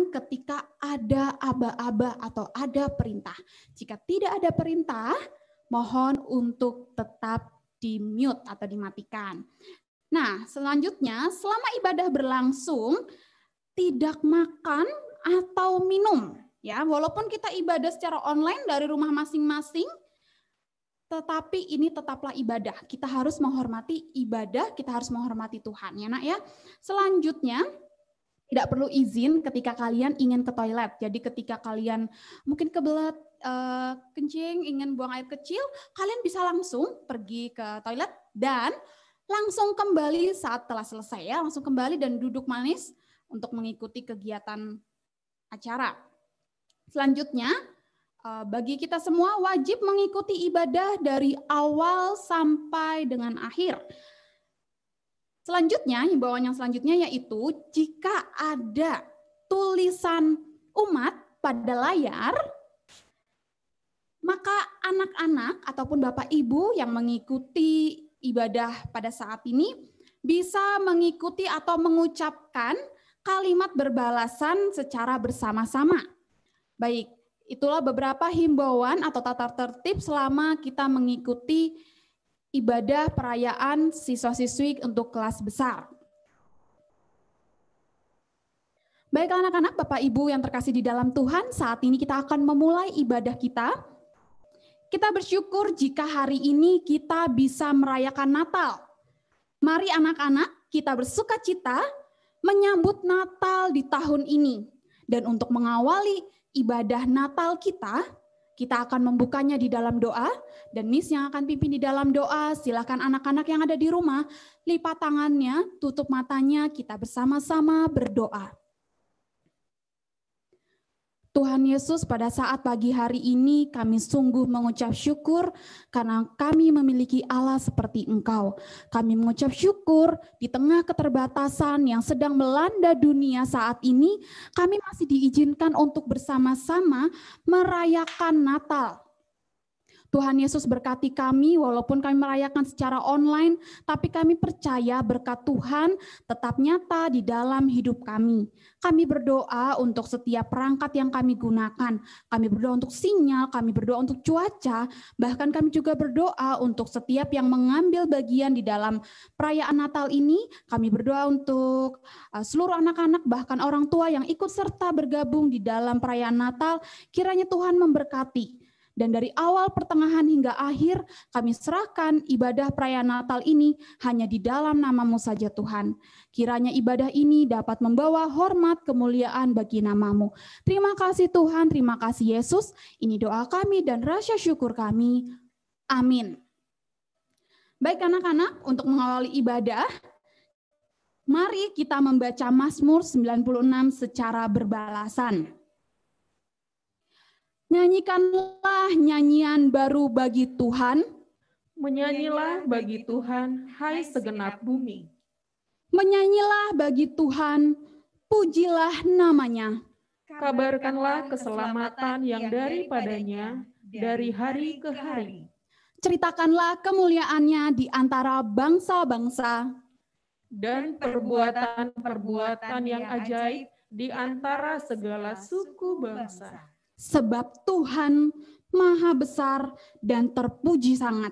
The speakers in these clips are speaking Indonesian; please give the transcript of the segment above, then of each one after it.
ketika ada aba-aba atau ada perintah. Jika tidak ada perintah, mohon untuk tetap di-mute atau dimatikan. Nah, selanjutnya selama ibadah berlangsung, tidak makan atau minum. Ya, walaupun kita ibadah secara online dari rumah masing-masing, tetapi ini tetaplah ibadah. Kita harus menghormati ibadah, kita harus menghormati Tuhan, ya Nak ya. Selanjutnya, tidak perlu izin ketika kalian ingin ke toilet. Jadi ketika kalian mungkin kebelet kencing, ingin buang air kecil, kalian bisa langsung pergi ke toilet dan langsung kembali saat telah selesai ya. Langsung kembali dan duduk manis untuk mengikuti kegiatan acara. Selanjutnya, bagi kita semua wajib mengikuti ibadah dari awal sampai dengan akhir. Selanjutnya, himbauan yang selanjutnya yaitu jika ada tulisan umat pada layar, maka anak-anak ataupun Bapak Ibu yang mengikuti ibadah pada saat ini bisa mengikuti atau mengucapkan kalimat berbalasan secara bersama-sama. Baik, itulah beberapa himbauan atau tata tertib selama kita mengikuti ibadah perayaan siswa-siswi untuk kelas besar. Baik anak-anak, Bapak Ibu yang terkasih di dalam Tuhan, saat ini kita akan memulai ibadah kita. Kita bersyukur jika hari ini kita bisa merayakan Natal. Mari anak-anak, kita bersuka cita menyambut Natal di tahun ini. Dan untuk mengawali ibadah Natal kita akan membukanya di dalam doa, dan Miss yang akan pimpin di dalam doa. Silakan anak-anak yang ada di rumah, lipat tangannya, tutup matanya, kita bersama-sama berdoa. Tuhan Yesus, pada saat pagi hari ini kami sungguh mengucap syukur karena kami memiliki Allah seperti Engkau. Kami mengucap syukur di tengah keterbatasan yang sedang melanda dunia saat ini, kami masih diizinkan untuk bersama-sama merayakan Natal. Tuhan Yesus berkati kami walaupun kami merayakan secara online, tapi kami percaya berkat Tuhan tetap nyata di dalam hidup kami. Kami berdoa untuk setiap perangkat yang kami gunakan. Kami berdoa untuk sinyal, kami berdoa untuk cuaca, bahkan kami juga berdoa untuk setiap yang mengambil bagian di dalam perayaan Natal ini. Kami berdoa untuk seluruh anak-anak, bahkan orang tua yang ikut serta bergabung di dalam perayaan Natal. Kiranya Tuhan memberkati. Dan dari awal, pertengahan, hingga akhir, kami serahkan ibadah perayaan Natal ini hanya di dalam nama-Mu saja Tuhan. Kiranya ibadah ini dapat membawa hormat kemuliaan bagi nama-Mu. Terima kasih Tuhan, terima kasih Yesus. Ini doa kami dan rasa syukur kami. Amin. Baik anak-anak, untuk mengawali ibadah, mari kita membaca Mazmur 96 secara berbalasan. Nyanyikanlah nyanyian baru bagi Tuhan. Menyanyilah bagi Tuhan, hai segenap bumi. Menyanyilah bagi Tuhan, pujilah namanya. Kabarkanlah keselamatan yang daripadanya dari hari ke hari. Ceritakanlah kemuliaannya di antara bangsa-bangsa. Dan perbuatan-perbuatan yang ajaib di antara segala suku bangsa. Sebab Tuhan Maha Besar dan terpuji sangat.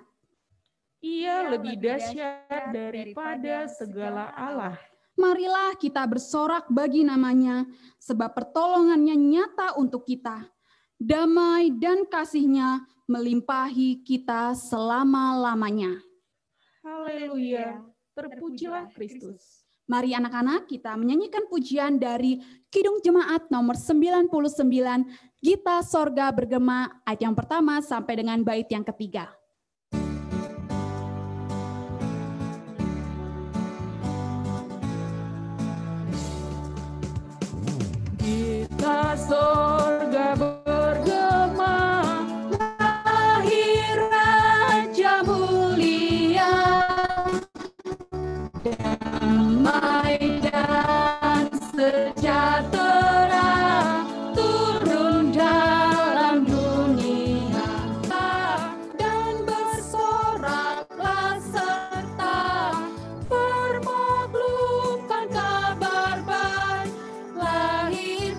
Ia lebih dahsyat daripada segala Allah. Marilah kita bersorak bagi namanya, sebab pertolongannya nyata untuk kita. Damai dan kasih-Nya melimpahi kita selama-lamanya. Haleluya, terpujilah Kristus. Mari anak-anak kita menyanyikan pujian dari Kidung Jemaat nomor 99, Gita Sorga Bergema, ayat yang pertama sampai dengan bait yang ketiga. Gita sorga bergema, lahir Raja mulia, damai dan sejahtera turun dalam dunia, dan bersoraklah serta permaklumkan kabar baik, lahir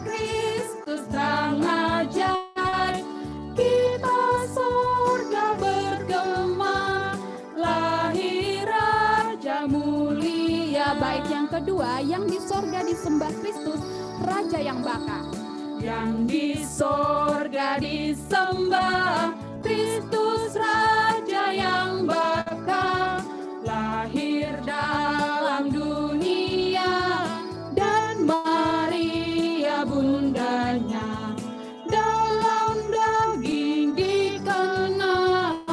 kedua, yang di sorga disembah Kristus, Raja yang baka. Yang di sorga disembah Kristus, Raja yang baka, lahir dalam dunia, dan Maria bundanya, dalam daging dikenal,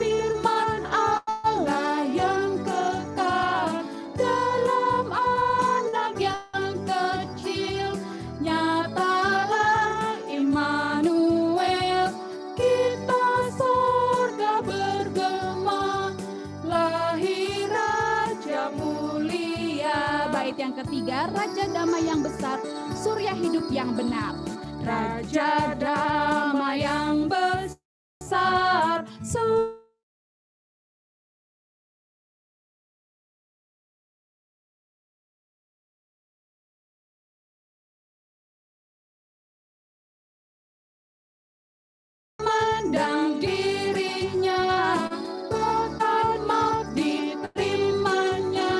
firman Allah yang kekal, dalam anak yang kecil, nyatalah Immanuel, kita sorga bergema, lahir Raja mulia. Bait yang ketiga, Raja damai yang besar, surya hidup yang benar. Raja damai yang besar, memandang dirinya, bahkan maut diterimanya,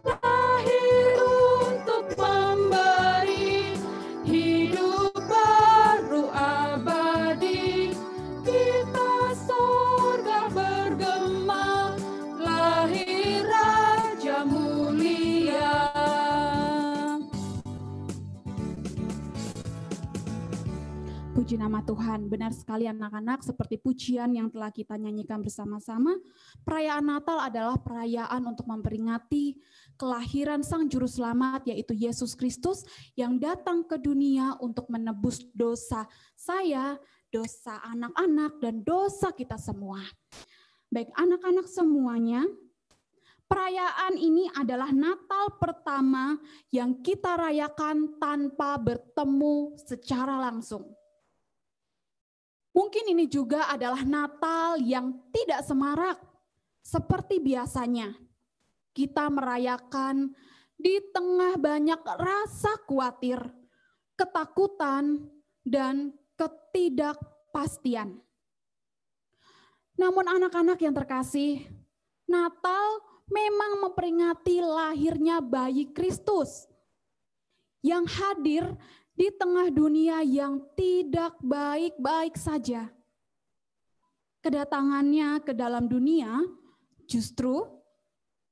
lahir untuk memberi hidup baru abadi. Kita sorga bergema, lahir Raja mulia. Puji nama Tuhan, benar sekali anak-anak, seperti pujian yang telah kita nyanyikan bersama-sama, perayaan Natal adalah perayaan untuk memperingati kelahiran Sang Juru Selamat, yaitu Yesus Kristus, yang datang ke dunia untuk menebus dosa saya, dosa anak-anak, dan dosa kita semua. Baik anak-anak semuanya, perayaan ini adalah Natal pertama yang kita rayakan tanpa bertemu secara langsung. Mungkin ini juga adalah Natal yang tidak semarak seperti biasanya. Kita merayakan di tengah banyak rasa khawatir, ketakutan, dan ketidakpastian. Namun anak-anak yang terkasih, Natal memang memperingati lahirnya bayi Kristus yang hadir di tengah dunia yang tidak baik-baik saja. Kedatangannya ke dalam dunia justru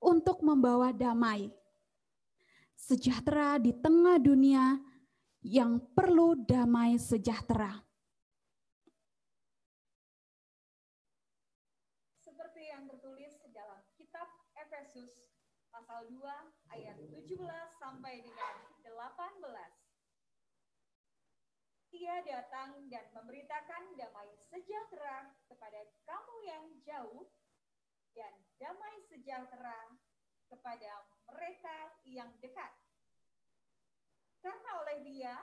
untuk membawa damai, sejahtera di tengah dunia yang perlu damai sejahtera. Seperti yang tertulis dalam kitab Efesus pasal 2 ayat 17 sampai dengan 18. Ia datang dan memberitakan damai sejahtera kepada kamu yang jauh, dan damai sejahtera kepada mereka yang dekat. Karena oleh Dia,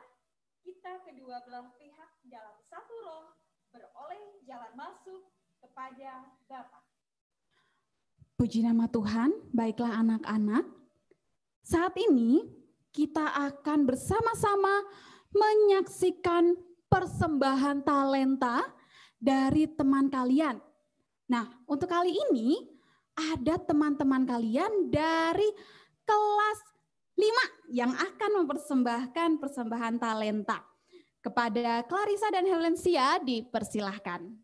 kita kedua belah pihak dalam satu roh beroleh jalan masuk kepada Bapa. Puji nama Tuhan, baiklah anak-anak. Saat ini kita akan bersama-sama menyaksikan persembahan talenta dari teman kalian. Nah, untuk kali ini ada teman-teman kalian dari kelas 5 yang akan mempersembahkan persembahan talenta. Kepada Clarissa dan Helensia dipersilahkan.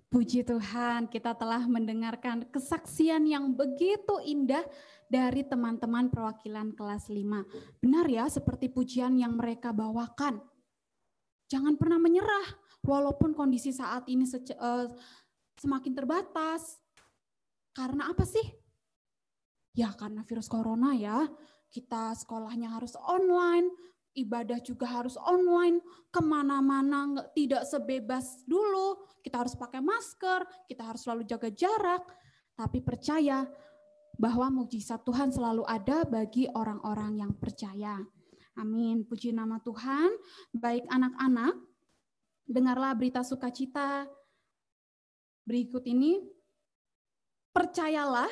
Puji Tuhan, kita telah mendengarkan kesaksian yang begitu indah dari teman-teman perwakilan kelas 5. Benar ya, seperti pujian yang mereka bawakan. Jangan pernah menyerah, walaupun kondisi saat ini semakin terbatas. Karena apa sih? Ya karena virus corona ya, kita sekolahnya harus online, ibadah juga harus online, kemana-mana tidak sebebas dulu, kita harus pakai masker, kita harus selalu jaga jarak, tapi percaya bahwa mukjizat Tuhan selalu ada bagi orang-orang yang percaya. Amin, puji nama Tuhan. Baik anak-anak, dengarlah berita sukacita berikut ini. Percayalah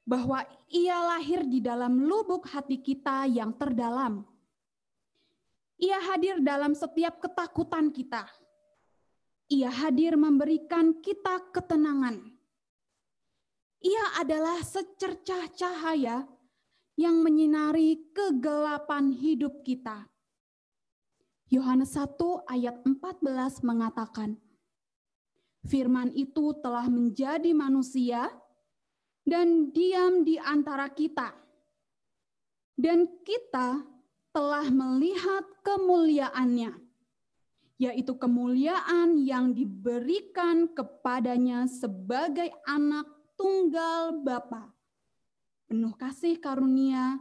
bahwa Ia lahir di dalam lubuk hati kita yang terdalam. Ia hadir dalam setiap ketakutan kita. Ia hadir memberikan kita ketenangan. Ia adalah secercah cahaya yang menyinari kegelapan hidup kita. Yohanes 1 ayat 14 mengatakan, Firman itu telah menjadi manusia dan diam di antara kita. Dan kita telah melihat kemuliaannya, yaitu kemuliaan yang diberikan kepadanya sebagai anak tunggal Bapa, penuh kasih karunia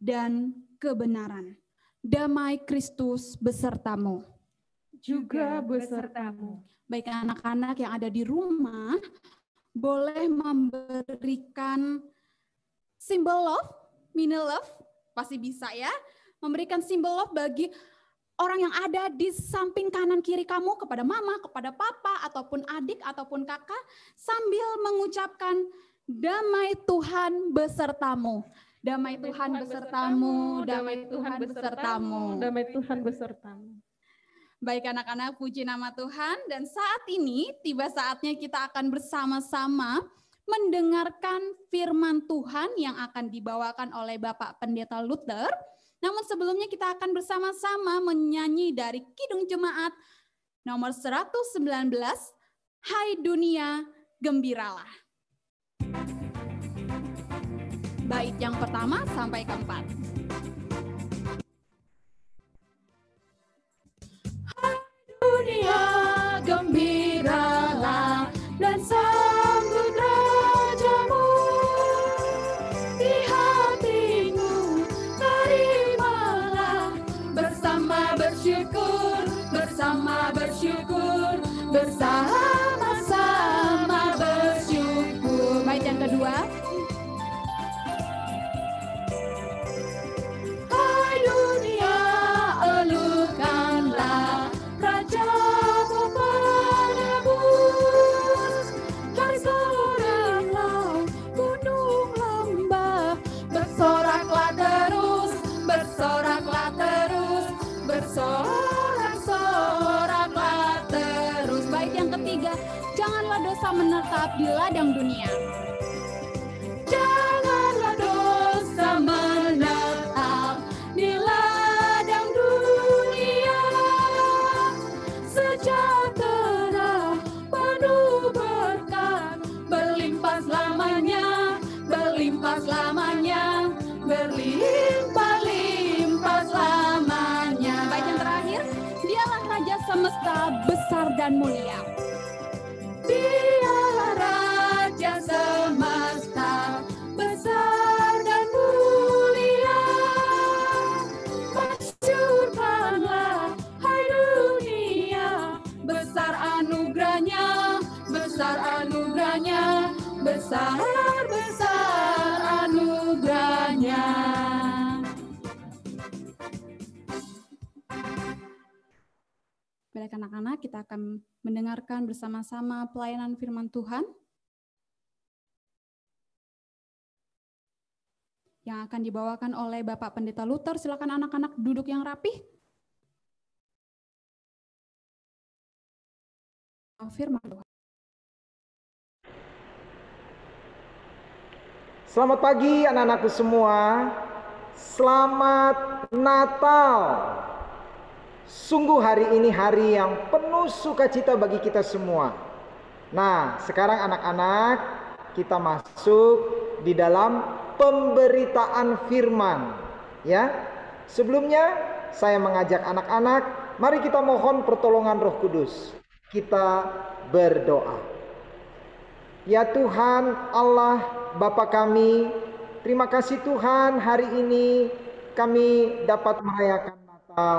dan kebenaran. Damai Kristus besertamu. Juga besertamu. Baik anak-anak yang ada di rumah, boleh memberikan simbol love, mini love, pasti bisa ya. Memberikan simbol love bagi orang yang ada di samping kanan kiri kamu, kepada mama, kepada papa, ataupun adik, ataupun kakak, sambil mengucapkan damai Tuhan besertamu. Damai Tuhan besertamu, damai Tuhan besertamu. Damai Tuhan besertamu. Baik anak-anak, puji nama Tuhan, dan saat ini tiba saatnya kita akan bersama-sama mendengarkan firman Tuhan yang akan dibawakan oleh Bapak Pendeta Luther. Namun sebelumnya kita akan bersama-sama menyanyi dari Kidung Jemaat nomor 119, Hai Dunia Gembiralah. Bait yang pertama sampai keempat. Dunia gembiralah dan sambut rajamu, di hatimu terimalah bersama bersyukur, bersama-sama bersyukur. Bait yang kedua. Hai dunia, elukanlah Rajamu penebus, dari sorang laut, gunung lembah, bersoraklah terus, bersorak-soraklah terus. Bait yang ketiga, janganlah dosa menetap di ladang dunia. Janganlah dosa menetap di ladang dunia, sejahtera penuh berkat, berlimpah selamanya, berlimpah selamanya. Bait yang terakhir, dialah Raja semesta besar dan mulia. Dialah Raja semesta besar dan mulia. Masyurkanlah hai dunia, besar anugerahnya, besar anugerahnya. Baik anak-anak, kita akan mendengarkan bersama-sama pelayanan firman Tuhan yang akan dibawakan oleh Bapak Pendeta Luther. Silakan anak-anak duduk yang rapih. Firman Tuhan. Selamat pagi anak-anakku semua. Selamat Natal. Sungguh hari ini hari yang penuh sukacita bagi kita semua. Nah, sekarang anak-anak, kita masuk di dalam pemberitaan firman. Ya, sebelumnya saya mengajak anak-anak, mari kita mohon pertolongan Roh Kudus. Kita berdoa. Ya Tuhan Allah Bapa kami, terima kasih Tuhan, hari ini kami dapat merayakan Natal.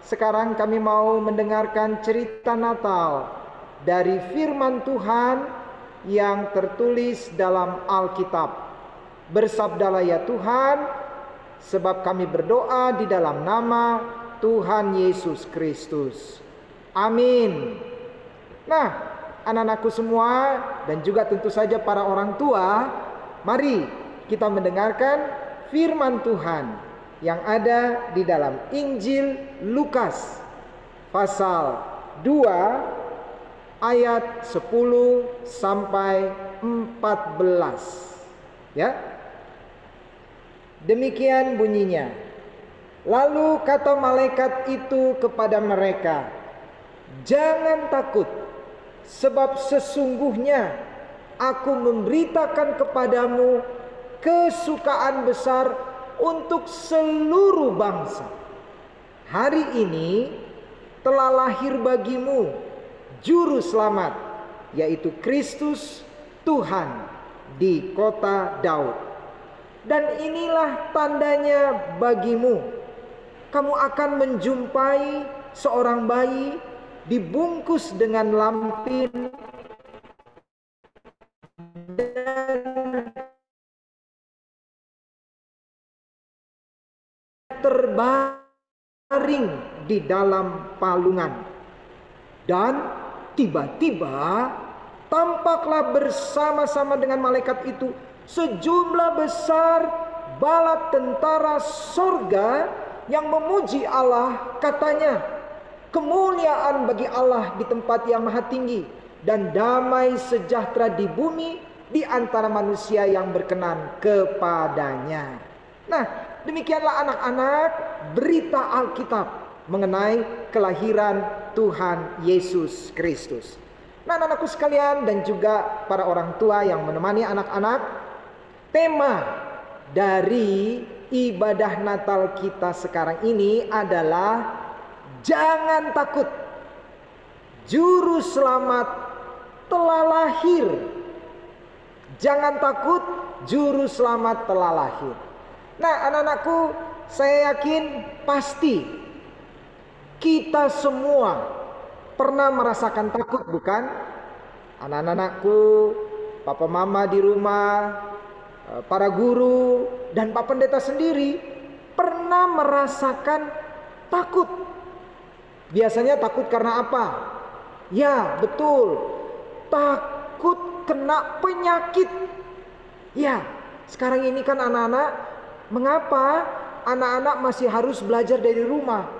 Sekarang kami mau mendengarkan cerita Natal dari firman Tuhan yang tertulis dalam Alkitab. Bersabdalah ya Tuhan, sebab kami berdoa di dalam nama Tuhan Yesus Kristus. Amin. Nah, anak-anakku semua dan juga tentu saja para orang tua, mari kita mendengarkan firman Tuhan yang ada di dalam Injil Lukas pasal 2 ayat 10 sampai 14. Ya. Demikian bunyinya. Lalu kata malaikat itu kepada mereka, "Jangan takut, sebab sesungguhnya aku memberitakan kepadamu kesukaan besar untuk seluruh bangsa. Hari ini telah lahir bagimu juru selamat, yaitu Kristus Tuhan di kota Daud. Dan inilah tandanya bagimu, kamu akan menjumpai seorang bayi dibungkus dengan lampin dan terbaring di dalam palungan. Dan tiba-tiba tampaklah bersama-sama dengan malaikat itu sejumlah besar bala tentara sorga yang memuji Allah. Katanya, kemuliaan bagi Allah di tempat yang maha tinggi, dan damai sejahtera di bumi di antara manusia yang berkenan kepadanya. Nah, demikianlah anak-anak berita Alkitab mengenai kelahiran Tuhan Yesus Kristus. Nah, anak-anakku sekalian dan juga para orang tua yang menemani anak-anak, tema dari ibadah Natal kita sekarang ini adalah jangan takut, Juru Selamat telah lahir. Jangan takut, Juru Selamat telah lahir. Nah, anak-anakku, saya yakin pasti kita semua pernah merasakan takut, bukan? Anak-anakku, papa mama di rumah, para guru, dan Pak Pendeta sendiri pernah merasakan takut. Biasanya takut karena apa? Ya, betul. Takut kena penyakit. Ya, sekarang ini kan anak-anak, mengapa anak-anak masih harus belajar dari rumah?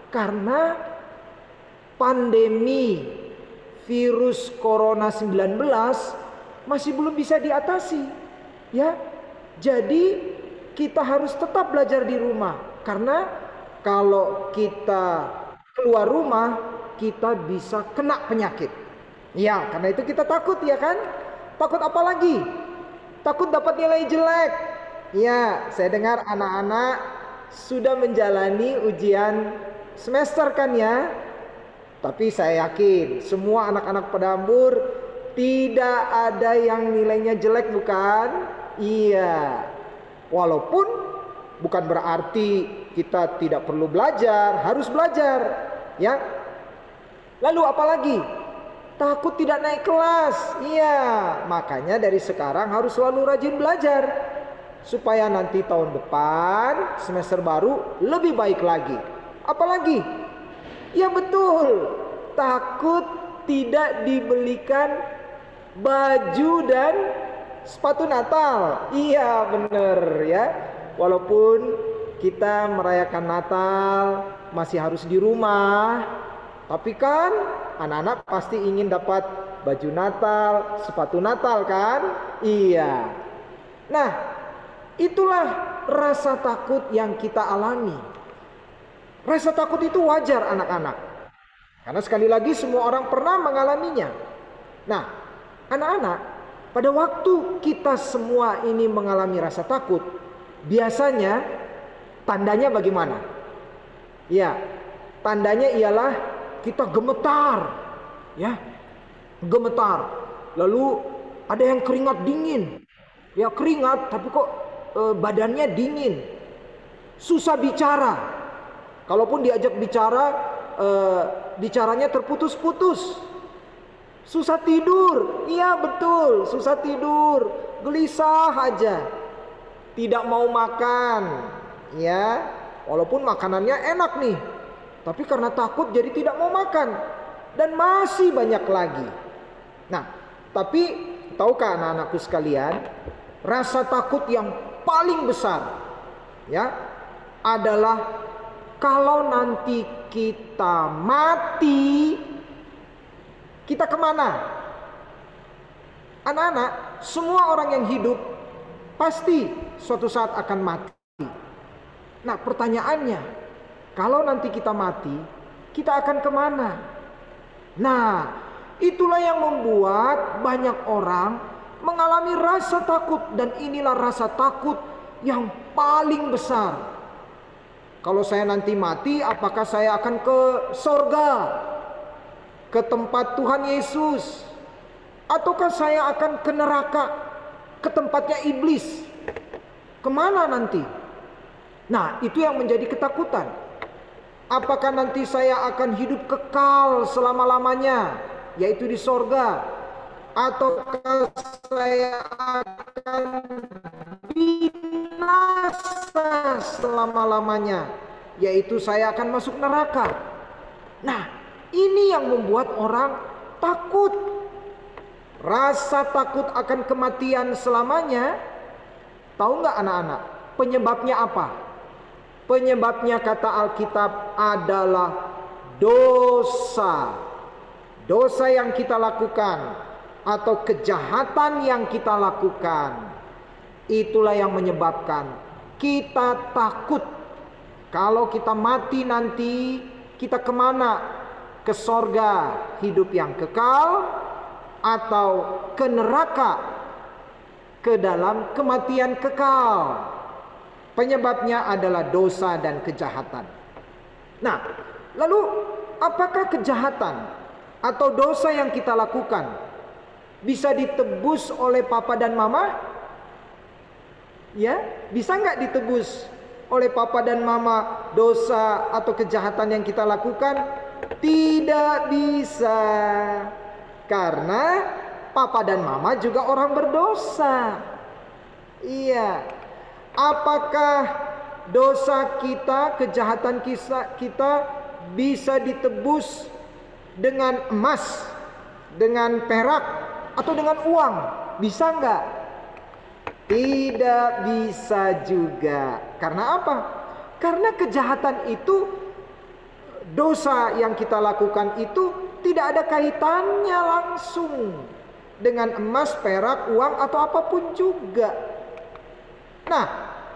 Karena pandemi virus Corona 19 masih belum bisa diatasi. Ya, jadi kita harus tetap belajar di rumah. Karena kalau kita keluar rumah, kita bisa kena penyakit. Ya, karena itu kita takut, ya kan? Takut apa lagi? Takut dapat nilai jelek. Ya, saya dengar anak-anak sudah menjalani ujian semester kan ya. Tapi saya yakin semua anak-anak Pedambur tidak ada yang nilainya jelek, bukan? Iya. Walaupun bukan berarti kita tidak perlu belajar, harus belajar, ya. Lalu apalagi? Takut tidak naik kelas. Iya, makanya dari sekarang harus selalu rajin belajar supaya nanti tahun depan semester baru lebih baik lagi. Apalagi? Ya betul, takut tidak dibelikan baju dan sepatu Natal. Iya bener ya. Walaupun kita merayakan Natal masih harus di rumah, tapi kan anak-anak pasti ingin dapat baju Natal, sepatu Natal kan? Iya. Nah, itulah rasa takut yang kita alami. Rasa takut itu wajar anak-anak. Karena sekali lagi semua orang pernah mengalaminya. Nah, anak-anak, pada waktu kita semua ini mengalami rasa takut, biasanya tandanya bagaimana? Ya, tandanya ialah kita gemetar, ya, gemetar. Lalu ada yang keringat dingin, ya keringat, tapi kok badannya dingin. Susah bicara. Kalaupun diajak bicara, bicaranya terputus-putus. Susah tidur, iya betul, susah tidur, gelisah aja, tidak mau makan, ya, walaupun makanannya enak nih, tapi karena takut jadi tidak mau makan, dan masih banyak lagi. Nah, tapi tahukah anak-anakku sekalian, rasa takut yang paling besar, ya, adalah kalau nanti kita mati. Kita kemana? Anak-anak, semua orang yang hidup pasti suatu saat akan mati. Nah, pertanyaannya, kalau nanti kita mati, kita akan kemana? Nah, itulah yang membuat banyak orang mengalami rasa takut. Dan inilah rasa takut yang paling besar. Kalau saya nanti mati, apakah saya akan ke sorga? Ke tempat Tuhan Yesus, ataukah saya akan ke neraka, ke tempatnya iblis? Kemana nanti? Nah, itu yang menjadi ketakutan. Apakah nanti saya akan hidup kekal selama-lamanya, yaitu di sorga, ataukah saya akan binasa selama-lamanya, yaitu saya akan masuk neraka? Nah, ini yang membuat orang takut. Rasa takut akan kematian selamanya. Tahu nggak anak-anak? Penyebabnya apa? Penyebabnya kata Alkitab adalah dosa. Dosa yang kita lakukan atau kejahatan yang kita lakukan. Itulah yang menyebabkan kita takut. Kalau kita mati nanti, kita kemana? Ke sorga, hidup yang kekal, atau ke neraka, ke dalam kematian kekal. Penyebabnya adalah dosa dan kejahatan. Nah, lalu apakah kejahatan atau dosa yang kita lakukan bisa ditebus oleh papa dan mama? Ya, bisa nggak ditebus oleh papa dan mama dosa atau kejahatan yang kita lakukan? Tidak bisa, karena papa dan mama juga orang berdosa. Iya. Apakah dosa kita, kejahatan kita bisa ditebus dengan emas, dengan perak, atau dengan uang? Bisa nggak? Tidak bisa juga. Karena apa? Karena kejahatan itu, dosa yang kita lakukan itu tidak ada kaitannya langsung dengan emas, perak, uang, atau apapun juga. Nah,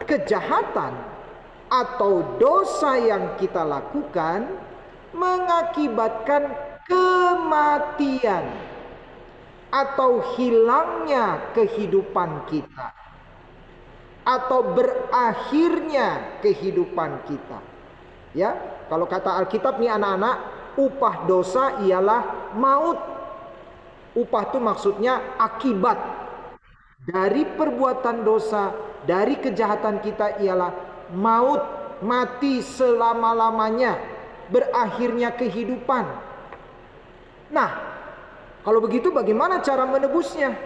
kejahatan atau dosa yang kita lakukan mengakibatkan kematian atau hilangnya kehidupan kita, atau berakhirnya kehidupan kita. Ya, kalau kata Alkitab nih anak-anak, upah dosa ialah maut. Upah itu maksudnya akibat dari perbuatan dosa, dari kejahatan kita ialah maut, mati selama-lamanya, berakhirnya kehidupan. Nah, kalau begitu bagaimana cara menebusnya?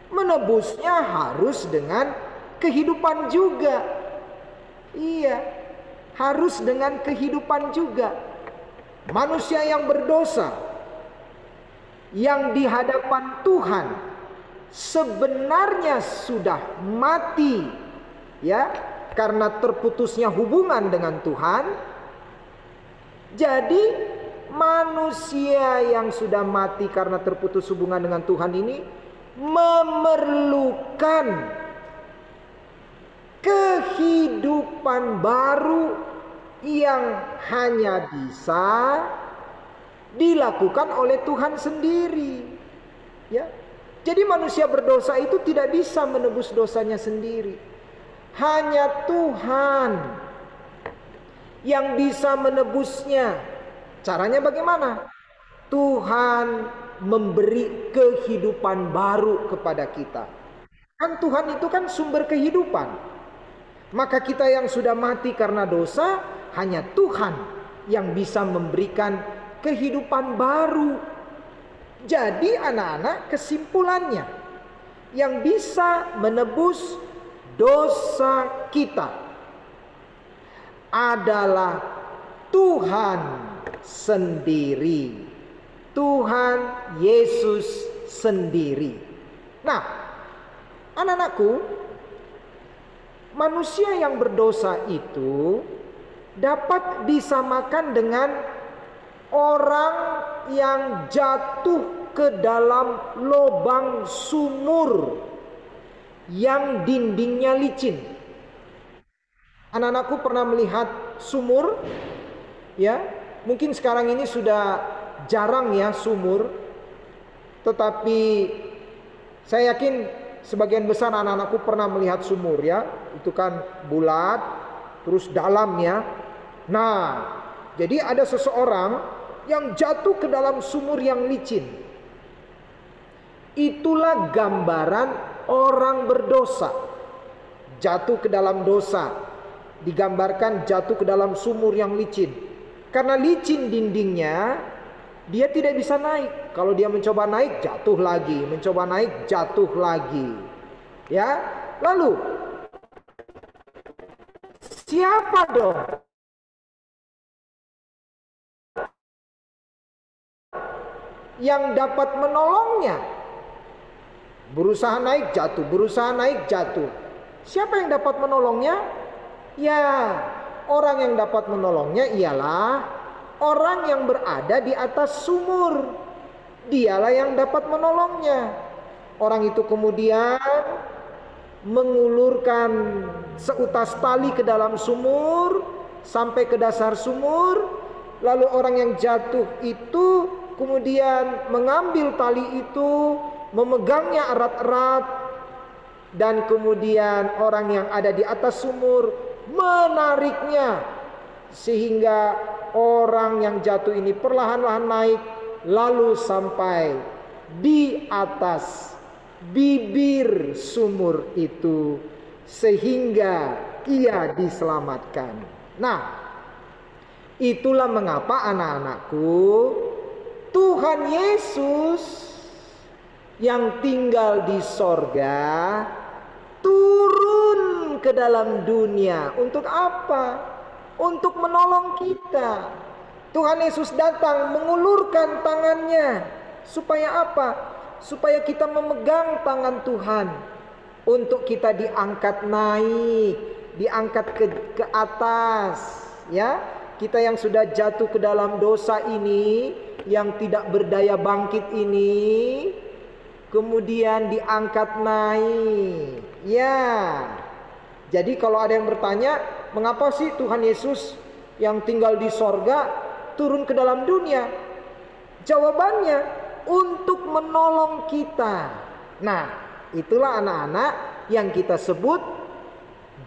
Menebusnya harus dengan kehidupan juga. Iya, harus dengan kehidupan juga. Manusia yang berdosa, yang di hadapan Tuhan sebenarnya sudah mati, ya, karena terputusnya hubungan dengan Tuhan. Jadi manusia yang sudah mati karena terputus hubungan dengan Tuhan ini memerlukan kehidupan baru yang hanya bisa dilakukan oleh Tuhan sendiri. Ya. Jadi manusia berdosa itu tidak bisa menebus dosanya sendiri. Hanya Tuhan yang bisa menebusnya. Caranya bagaimana? Tuhan memberi kehidupan baru kepada kita. Kan Tuhan itu kan sumber kehidupan. Maka kita yang sudah mati karena dosa, hanya Tuhan yang bisa memberikan kehidupan baru. Jadi anak-anak, kesimpulannya, yang bisa menebus dosa kita adalah Tuhan sendiri. Tuhan Yesus sendiri. Nah, anak-anakku, manusia yang berdosa itu dapat disamakan dengan orang yang jatuh ke dalam lubang sumur yang dindingnya licin. Anak-anakku pernah melihat sumur? Ya, mungkin sekarang ini sudah jarang ya sumur. Tetapi saya yakin sebagian besar anak-anakku pernah melihat sumur ya. Itu kan bulat, terus dalam ya. Nah, jadi ada seseorang yang jatuh ke dalam sumur yang licin. Itulah gambaran orang berdosa. Jatuh ke dalam dosa, digambarkan jatuh ke dalam sumur yang licin. Karena licin dindingnya, dia tidak bisa naik. Kalau dia mencoba naik, jatuh lagi. Mencoba naik, jatuh lagi. Ya, lalu siapa dong yang dapat menolongnya? Berusaha naik, jatuh. Berusaha naik, jatuh. Siapa yang dapat menolongnya? Ya, orang yang dapat menolongnya ialah orang yang berada di atas sumur. Dialah yang dapat menolongnya. Orang itu kemudian mengulurkan seutas tali ke dalam sumur sampai ke dasar sumur. Lalu orang yang jatuh itu kemudian mengambil tali itu, memegangnya erat-erat, dan kemudian orang yang ada di atas sumur menariknya, sehingga orang yang jatuh ini perlahan-lahan naik, lalu sampai di atas bibir sumur itu, sehingga ia diselamatkan. Nah, itulah mengapa anak-anakku, Tuhan Yesus yang tinggal di sorga turun ke dalam dunia. Untuk apa? Untuk menolong kita. Tuhan Yesus datang mengulurkan tangannya. Supaya apa? Supaya kita memegang tangan Tuhan. Untuk kita diangkat naik, diangkat ke atas. Ya, kita yang sudah jatuh ke dalam dosa ini, yang tidak berdaya bangkit ini, kemudian diangkat naik. Ya. Jadi kalau ada yang bertanya, mengapa sih Tuhan Yesus yang tinggal di sorga turun ke dalam dunia? Jawabannya, untuk menolong kita. Nah, itulah anak-anak yang kita sebut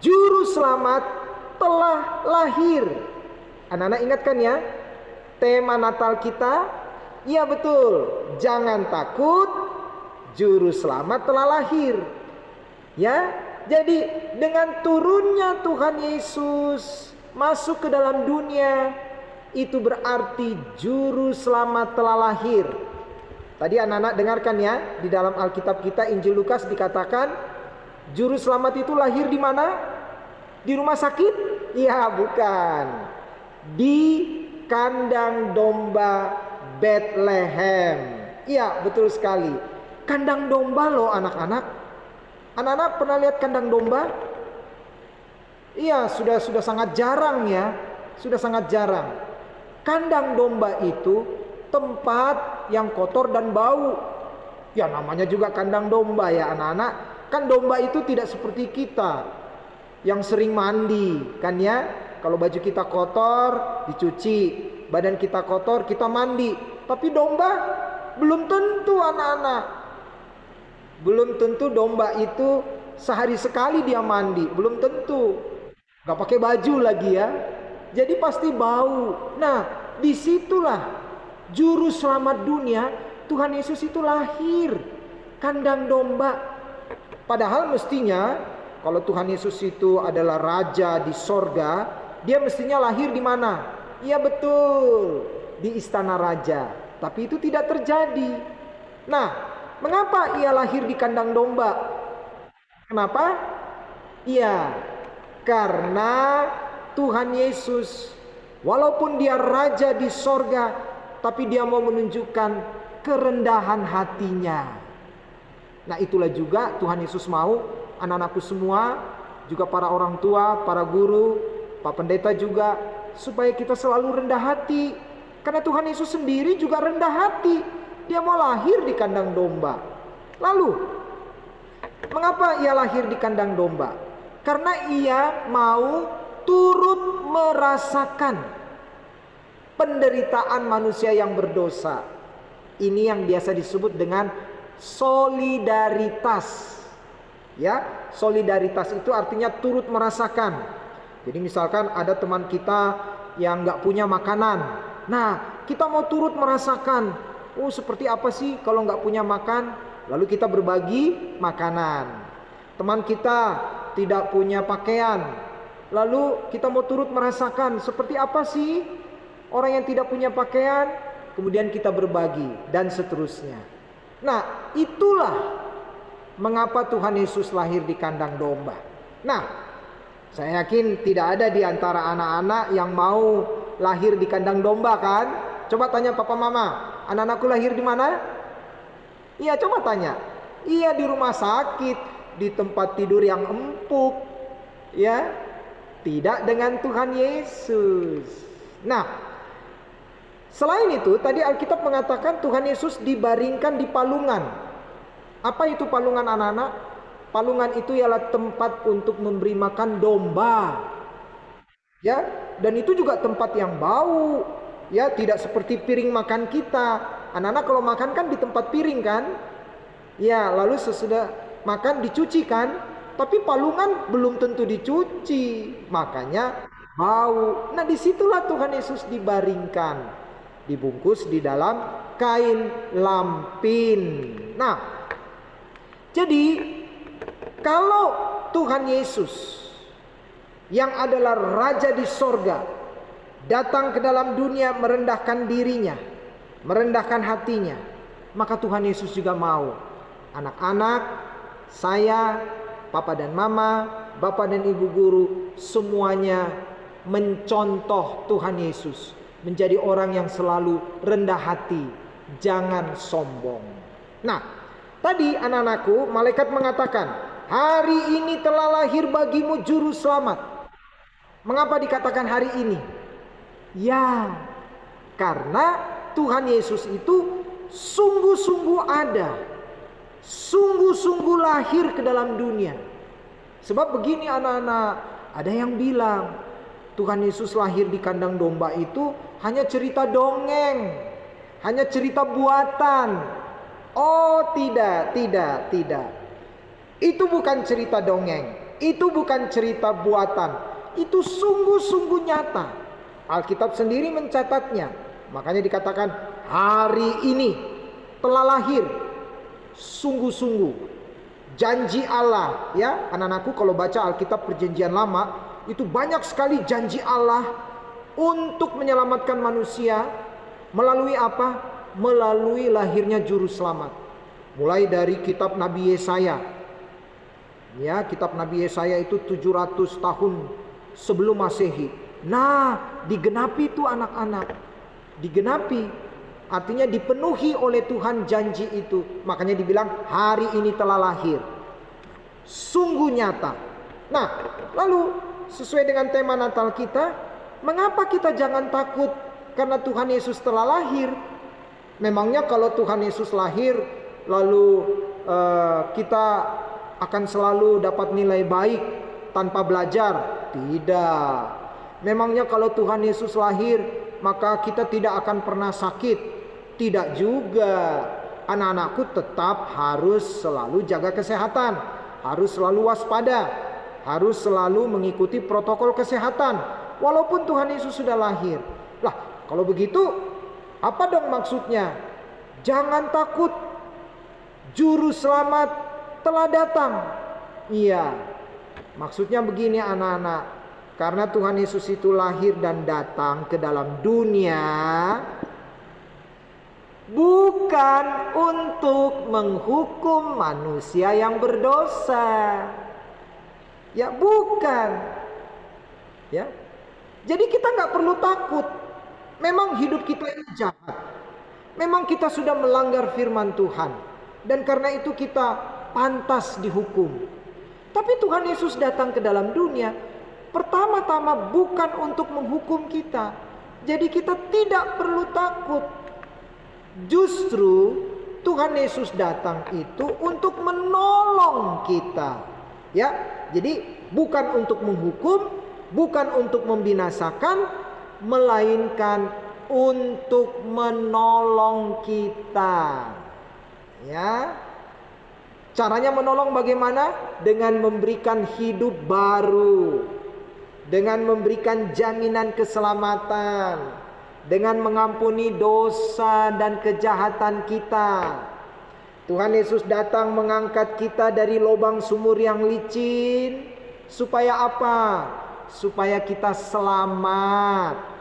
juru selamat telah lahir. Anak-anak ingatkan ya, tema Natal kita, ya betul, jangan takut, juru selamat telah lahir. Ya, jadi dengan turunnya Tuhan Yesus masuk ke dalam dunia, itu berarti juru selamat telah lahir. Tadi anak-anak dengarkan ya, di dalam Alkitab kita Injil Lukas dikatakan juru selamat itu lahir di mana? Di rumah sakit? Iya, bukan. Di kandang domba Bethlehem. Iya, betul sekali. Kandang domba loh anak-anak. Anak-anak pernah lihat kandang domba? Iya, sudah sangat jarang ya. Sudah sangat jarang. Kandang domba itu tempat yang kotor dan bau. Ya namanya juga kandang domba ya anak-anak. Kan domba itu tidak seperti kita yang sering mandi, kan ya. Kalau baju kita kotor, dicuci. Badan kita kotor, kita mandi. Tapi domba belum tentu anak-anak. Belum tentu domba itu sehari sekali dia mandi. Belum tentu. Gak pakai baju lagi ya. Jadi pasti bau. Nah, disitulah juru selamat dunia, Tuhan Yesus itu lahir. Kandang domba. Padahal mestinya kalau Tuhan Yesus itu adalah raja di sorga, dia mestinya lahir di mana? Iya betul, di istana raja. Tapi itu tidak terjadi. Nah, mengapa ia lahir di kandang domba? Kenapa? Iya, karena Tuhan Yesus, walaupun dia raja di sorga, tapi dia mau menunjukkan kerendahan hatinya. Nah, itulah juga Tuhan Yesus mau anak-anakku semua, juga para orang tua, para guru, Pak Pendeta juga, supaya kita selalu rendah hati. Karena Tuhan Yesus sendiri juga rendah hati. Dia mau lahir di kandang domba. Lalu, mengapa ia lahir di kandang domba? Karena ia mau turut merasakan penderitaan manusia yang berdosa. Ini yang biasa disebut dengan solidaritas. Ya, solidaritas itu artinya turut merasakan. Jadi misalkan ada teman kita yang nggak punya makanan. Nah, kita mau turut merasakan. Oh, seperti apa sih kalau nggak punya makan? Lalu kita berbagi makanan. Teman kita tidak punya pakaian. Lalu kita mau turut merasakan seperti apa sih orang yang tidak punya pakaian. Kemudian kita berbagi dan seterusnya. Nah, itulah mengapa Tuhan Yesus lahir di kandang domba. Nah, saya yakin tidak ada di antara anak-anak yang mau lahir di kandang domba kan? Coba tanya papa mama, anak-anakku lahir di mana? Iya, coba tanya. Iya, di rumah sakit, di tempat tidur yang empuk. Ya, tidak dengan Tuhan Yesus. Nah, selain itu, tadi Alkitab mengatakan Tuhan Yesus dibaringkan di palungan. Apa itu palungan anak-anak? Palungan itu ialah tempat untuk memberi makan domba. Ya, dan itu juga tempat yang bau. Ya, tidak seperti piring makan kita. Anak-anak kalau makan kan di tempat piring kan? Ya, lalu sesudah makan dicuci kan? Tapi palungan belum tentu dicuci. Makanya bau. Nah, disitulah Tuhan Yesus dibaringkan. Dibungkus di dalam kain lampin. Nah, jadi kalau Tuhan Yesus yang adalah raja di sorga datang ke dalam dunia merendahkan dirinya, merendahkan hatinya, maka Tuhan Yesus juga mau anak-anak, saya, papa dan mama, bapak dan ibu guru, semuanya mencontoh Tuhan Yesus, menjadi orang yang selalu rendah hati, jangan sombong. Nah, tadi anak-anakku, malaikat mengatakan, hari ini telah lahir bagimu juru selamat. Mengapa dikatakan hari ini? Ya, karena Tuhan Yesus itu sungguh-sungguh ada, sungguh-sungguh lahir ke dalam dunia. Sebab begini anak-anak, ada yang bilang Tuhan Yesus lahir di kandang domba itu hanya cerita dongeng, hanya cerita buatan. Oh tidak. Itu bukan cerita dongeng, itu bukan cerita buatan, itu sungguh-sungguh nyata. Alkitab sendiri mencatatnya. Makanya dikatakan hari ini telah lahir sungguh-sungguh janji Allah. Ya, anak-anakku kalau baca Alkitab Perjanjian Lama, itu banyak sekali janji Allah untuk menyelamatkan manusia. Melalui apa? Melalui lahirnya juru selamat. Mulai dari kitab Nabi Yesaya. Ya, kitab Nabi Yesaya itu 700 tahun sebelum Masehi. Nah, digenapi itu anak-anak. Digenapi. Artinya dipenuhi oleh Tuhan janji itu. Makanya dibilang hari ini telah lahir. Sungguh nyata. Nah, lalu sesuai dengan tema Natal kita, mengapa kita jangan takut karena Tuhan Yesus telah lahir? Memangnya kalau Tuhan Yesus lahir lalu kita akan selalu dapat nilai baik tanpa belajar? Tidak. Memangnya kalau Tuhan Yesus lahir maka kita tidak akan pernah sakit? Tidak juga. Anak-anakku tetap harus selalu jaga kesehatan, harus selalu waspada, harus selalu mengikuti protokol kesehatan walaupun Tuhan Yesus sudah lahir. Lah, kalau begitu apa dong maksudnya? Jangan takut, juru selamat telah datang. Iya, maksudnya begini anak-anak, karena Tuhan Yesus itu lahir dan datang ke dalam dunia bukan untuk menghukum manusia yang berdosa. Ya, bukan. Ya, jadi kita nggak perlu takut. Memang hidup kita ini jahat. Memang kita sudah melanggar firman Tuhan. Dan karena itu kita pantas dihukum. Tapi Tuhan Yesus datang ke dalam dunia pertama-tama bukan untuk menghukum kita. Jadi kita tidak perlu takut. Justru Tuhan Yesus datang itu untuk menolong kita. Ya, jadi bukan untuk menghukum, bukan untuk membinasakan, melainkan untuk menolong kita. Ya. Caranya menolong bagaimana? Dengan memberikan hidup baru, dengan memberikan jaminan keselamatan, dengan mengampuni dosa dan kejahatan kita. Tuhan Yesus datang mengangkat kita dari lubang sumur yang licin. Supaya apa? Supaya kita selamat.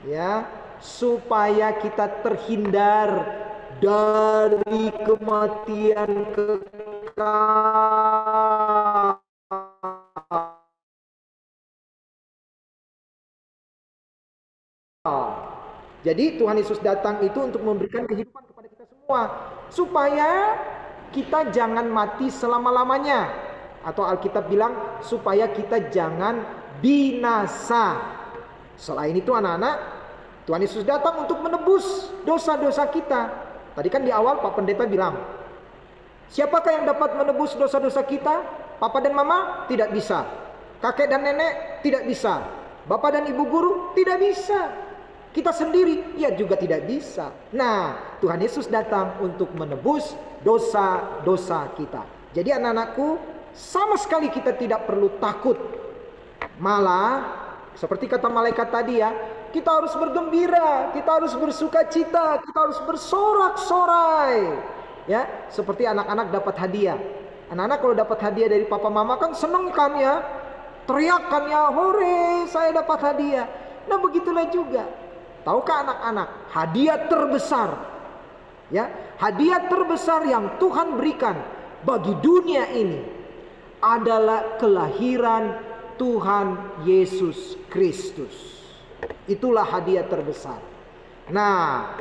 Ya, supaya kita terhindar dari kematian kekal. Jadi Tuhan Yesus datang itu untuk memberikan kehidupan kepada kita semua, supaya kita jangan mati selama-lamanya. Atau Alkitab bilang supaya kita jangan binasa. Selain itu anak-anak, Tuhan Yesus datang untuk menebus dosa-dosa kita. Tadi kan di awal Pak Pendeta bilang, siapakah yang dapat menebus dosa-dosa kita? Papa dan mama? Tidak bisa. Kakek dan nenek? Tidak bisa. Bapak dan ibu guru? Tidak bisa. Kita sendiri? Ya juga tidak bisa. Nah, Tuhan Yesus datang untuk menebus dosa-dosa kita. Jadi anak-anakku, sama sekali kita tidak perlu takut. Malah, seperti kata malaikat tadi ya, kita harus bergembira, kita harus bersuka cita, kita harus bersorak-sorai. Ya, seperti anak-anak dapat hadiah. Anak-anak kalau dapat hadiah dari papa mama kan seneng kan ya? Teriakan ya, hore, saya dapat hadiah. Nah, begitulah juga. Tahukah anak-anak, hadiah terbesar, ya, hadiah terbesar yang Tuhan berikan bagi dunia ini adalah kelahiran Tuhan Yesus Kristus. Itulah hadiah terbesar. Nah,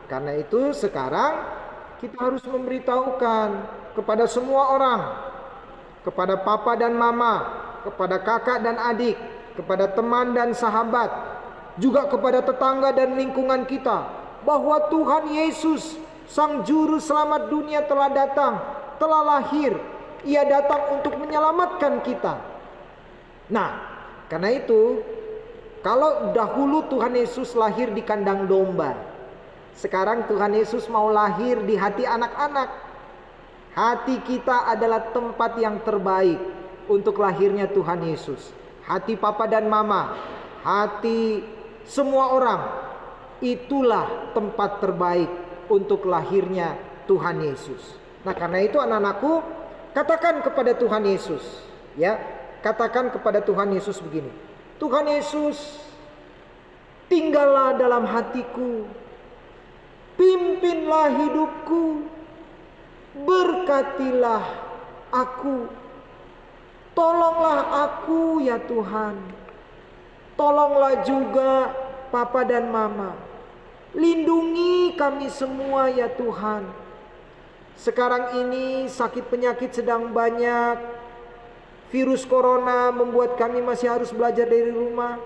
karena itu sekarang kita harus memberitahukan kepada semua orang, kepada papa dan mama, kepada kakak dan adik, kepada teman dan sahabat, juga kepada tetangga dan lingkungan kita, bahwa Tuhan Yesus, Sang Juru Selamat dunia telah datang, telah lahir. Ia datang untuk menyelamatkan kita. Nah, karena itu, kalau dahulu Tuhan Yesus lahir di kandang domba, sekarang Tuhan Yesus mau lahir di hati anak-anak. Hati kita adalah tempat yang terbaik untuk lahirnya Tuhan Yesus. Hati papa dan mama, hati semua orang, itulah tempat terbaik untuk lahirnya Tuhan Yesus. Nah, karena itu anak-anakku, katakan kepada Tuhan Yesus, ya, katakan kepada Tuhan Yesus begini: Tuhan Yesus, tinggallah dalam hatiku, pimpinlah hidupku, berkatilah aku, tolonglah aku ya Tuhan, tolonglah juga papa dan mama, lindungi kami semua ya Tuhan. Sekarang ini sakit penyakit sedang banyak, virus corona membuat kami masih harus belajar dari rumah.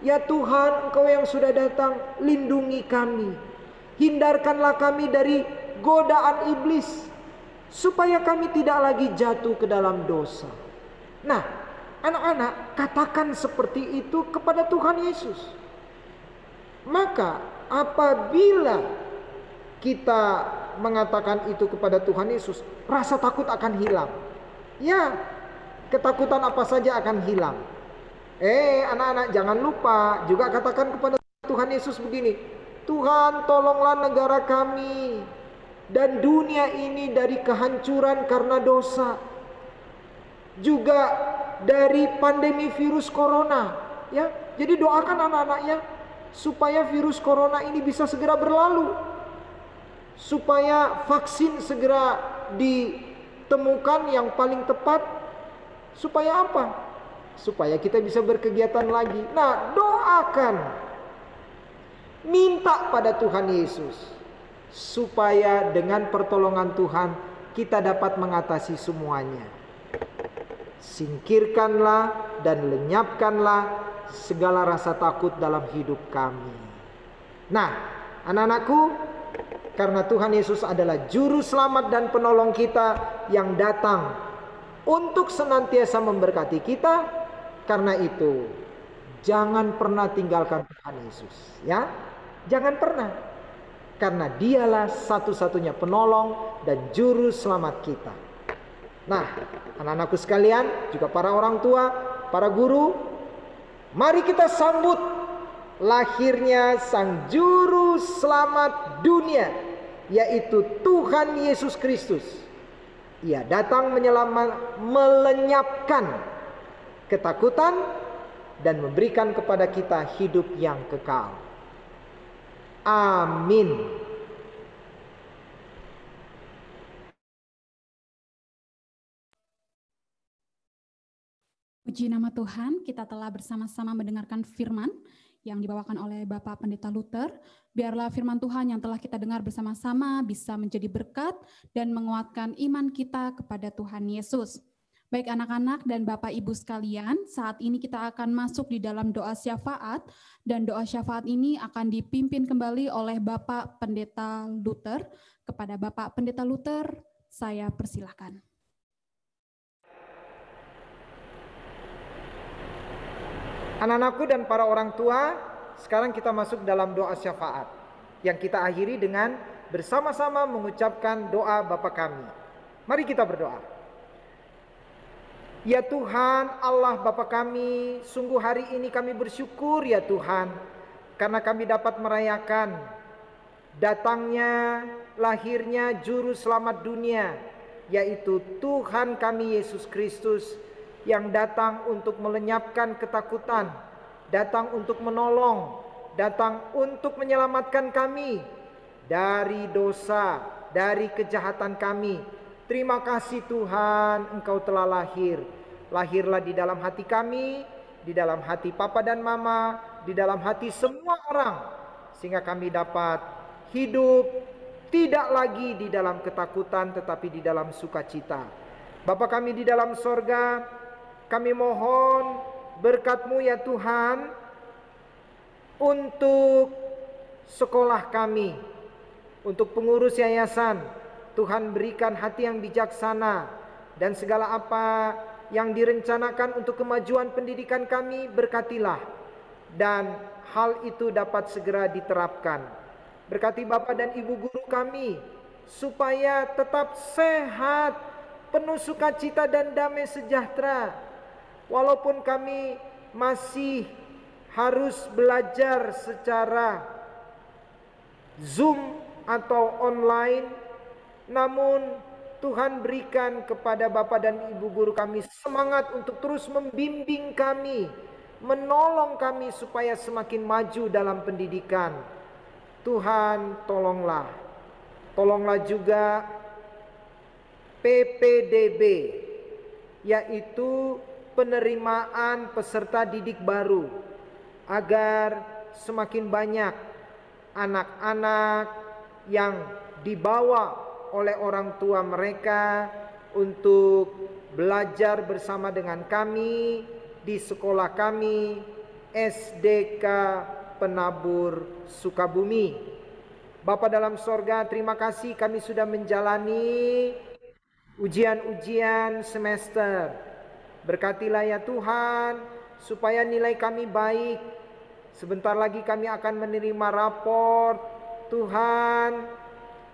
Ya Tuhan, Engkau yang sudah datang, lindungi kami, hindarkanlah kami dari godaan iblis, supaya kami tidak lagi jatuh ke dalam dosa. Nah, anak-anak, katakan seperti itu kepada Tuhan Yesus. Maka apabila kita mengatakan itu kepada Tuhan Yesus, rasa takut akan hilang. Ya, ketakutan apa saja akan hilang. Anak-anak, jangan lupa juga katakan kepada Tuhan Yesus begini, Tuhan, tolonglah negara kami dan dunia ini dari kehancuran karena dosa, juga dari pandemi virus corona. Ya, jadi doakan anak-anaknya supaya virus corona ini bisa segera berlalu, supaya vaksin segera ditemukan yang paling tepat. Supaya apa? Supaya kita bisa berkegiatan lagi. Nah, doakan, minta pada Tuhan Yesus supaya dengan pertolongan Tuhan kita dapat mengatasi semuanya. Singkirkanlah dan lenyapkanlah segala rasa takut dalam hidup kami. Nah, anak-anakku, karena Tuhan Yesus adalah juru selamat dan penolong kita yang datang untuk senantiasa memberkati kita, karena itu jangan pernah tinggalkan Tuhan Yesus, ya. Jangan pernah, karena dialah satu-satunya penolong dan juru selamat kita. Nah, anak-anakku sekalian, juga para orang tua, para guru, mari kita sambut lahirnya Sang Juru Selamat dunia, yaitu Tuhan Yesus Kristus. Ia datang melenyapkan ketakutan dan memberikan kepada kita hidup yang kekal. Amin. Puji nama Tuhan, kita telah bersama-sama mendengarkan firman yang dibawakan oleh Bapak Pendeta Luther. Biarlah firman Tuhan yang telah kita dengar bersama-sama bisa menjadi berkat dan menguatkan iman kita kepada Tuhan Yesus. Baik anak-anak dan Bapak Ibu sekalian, saat ini kita akan masuk di dalam doa syafaat, dan doa syafaat ini akan dipimpin kembali oleh Bapak Pendeta Luther. Kepada Bapak Pendeta Luther, saya persilahkan. Anak-anakku dan para orang tua, sekarang kita masuk dalam doa syafaat yang kita akhiri dengan bersama-sama mengucapkan doa Bapa kami. Mari kita berdoa. Ya Tuhan, Allah Bapa kami, sungguh hari ini kami bersyukur ya Tuhan, karena kami dapat merayakan datangnya, lahirnya Juru Selamat dunia, yaitu Tuhan kami Yesus Kristus, yang datang untuk melenyapkan ketakutan, datang untuk menolong, datang untuk menyelamatkan kami dari dosa, dari kejahatan kami. Terima kasih Tuhan, Engkau telah lahir. Lahirlah di dalam hati kami, di dalam hati Papa dan Mama, di dalam hati semua orang, sehingga kami dapat hidup tidak lagi di dalam ketakutan, tetapi di dalam sukacita. Bapa kami di dalam sorga, kami mohon berkat-Mu ya Tuhan untuk sekolah kami, untuk pengurus yayasan. Tuhan berikan hati yang bijaksana, dan segala apa yang direncanakan untuk kemajuan pendidikan kami berkatilah, dan hal itu dapat segera diterapkan. Berkati Bapak dan Ibu guru kami supaya tetap sehat, penuh sukacita dan damai sejahtera. Walaupun kami masih harus belajar secara Zoom atau online, namun Tuhan berikan kepada Bapak dan Ibu guru kami semangat untuk terus membimbing kami, menolong kami supaya semakin maju dalam pendidikan. Tuhan tolonglah. Tolonglah juga PPDB, yaitu penerimaan peserta didik baru, agar semakin banyak anak-anak yang dibawa oleh orang tua mereka untuk belajar bersama dengan kami di sekolah kami, SDK Penabur Sukabumi. Bapa dalam sorga, terima kasih kami sudah menjalani ujian-ujian semester. Berkatilah ya Tuhan, supaya nilai kami baik. Sebentar lagi kami akan menerima raport. Tuhan,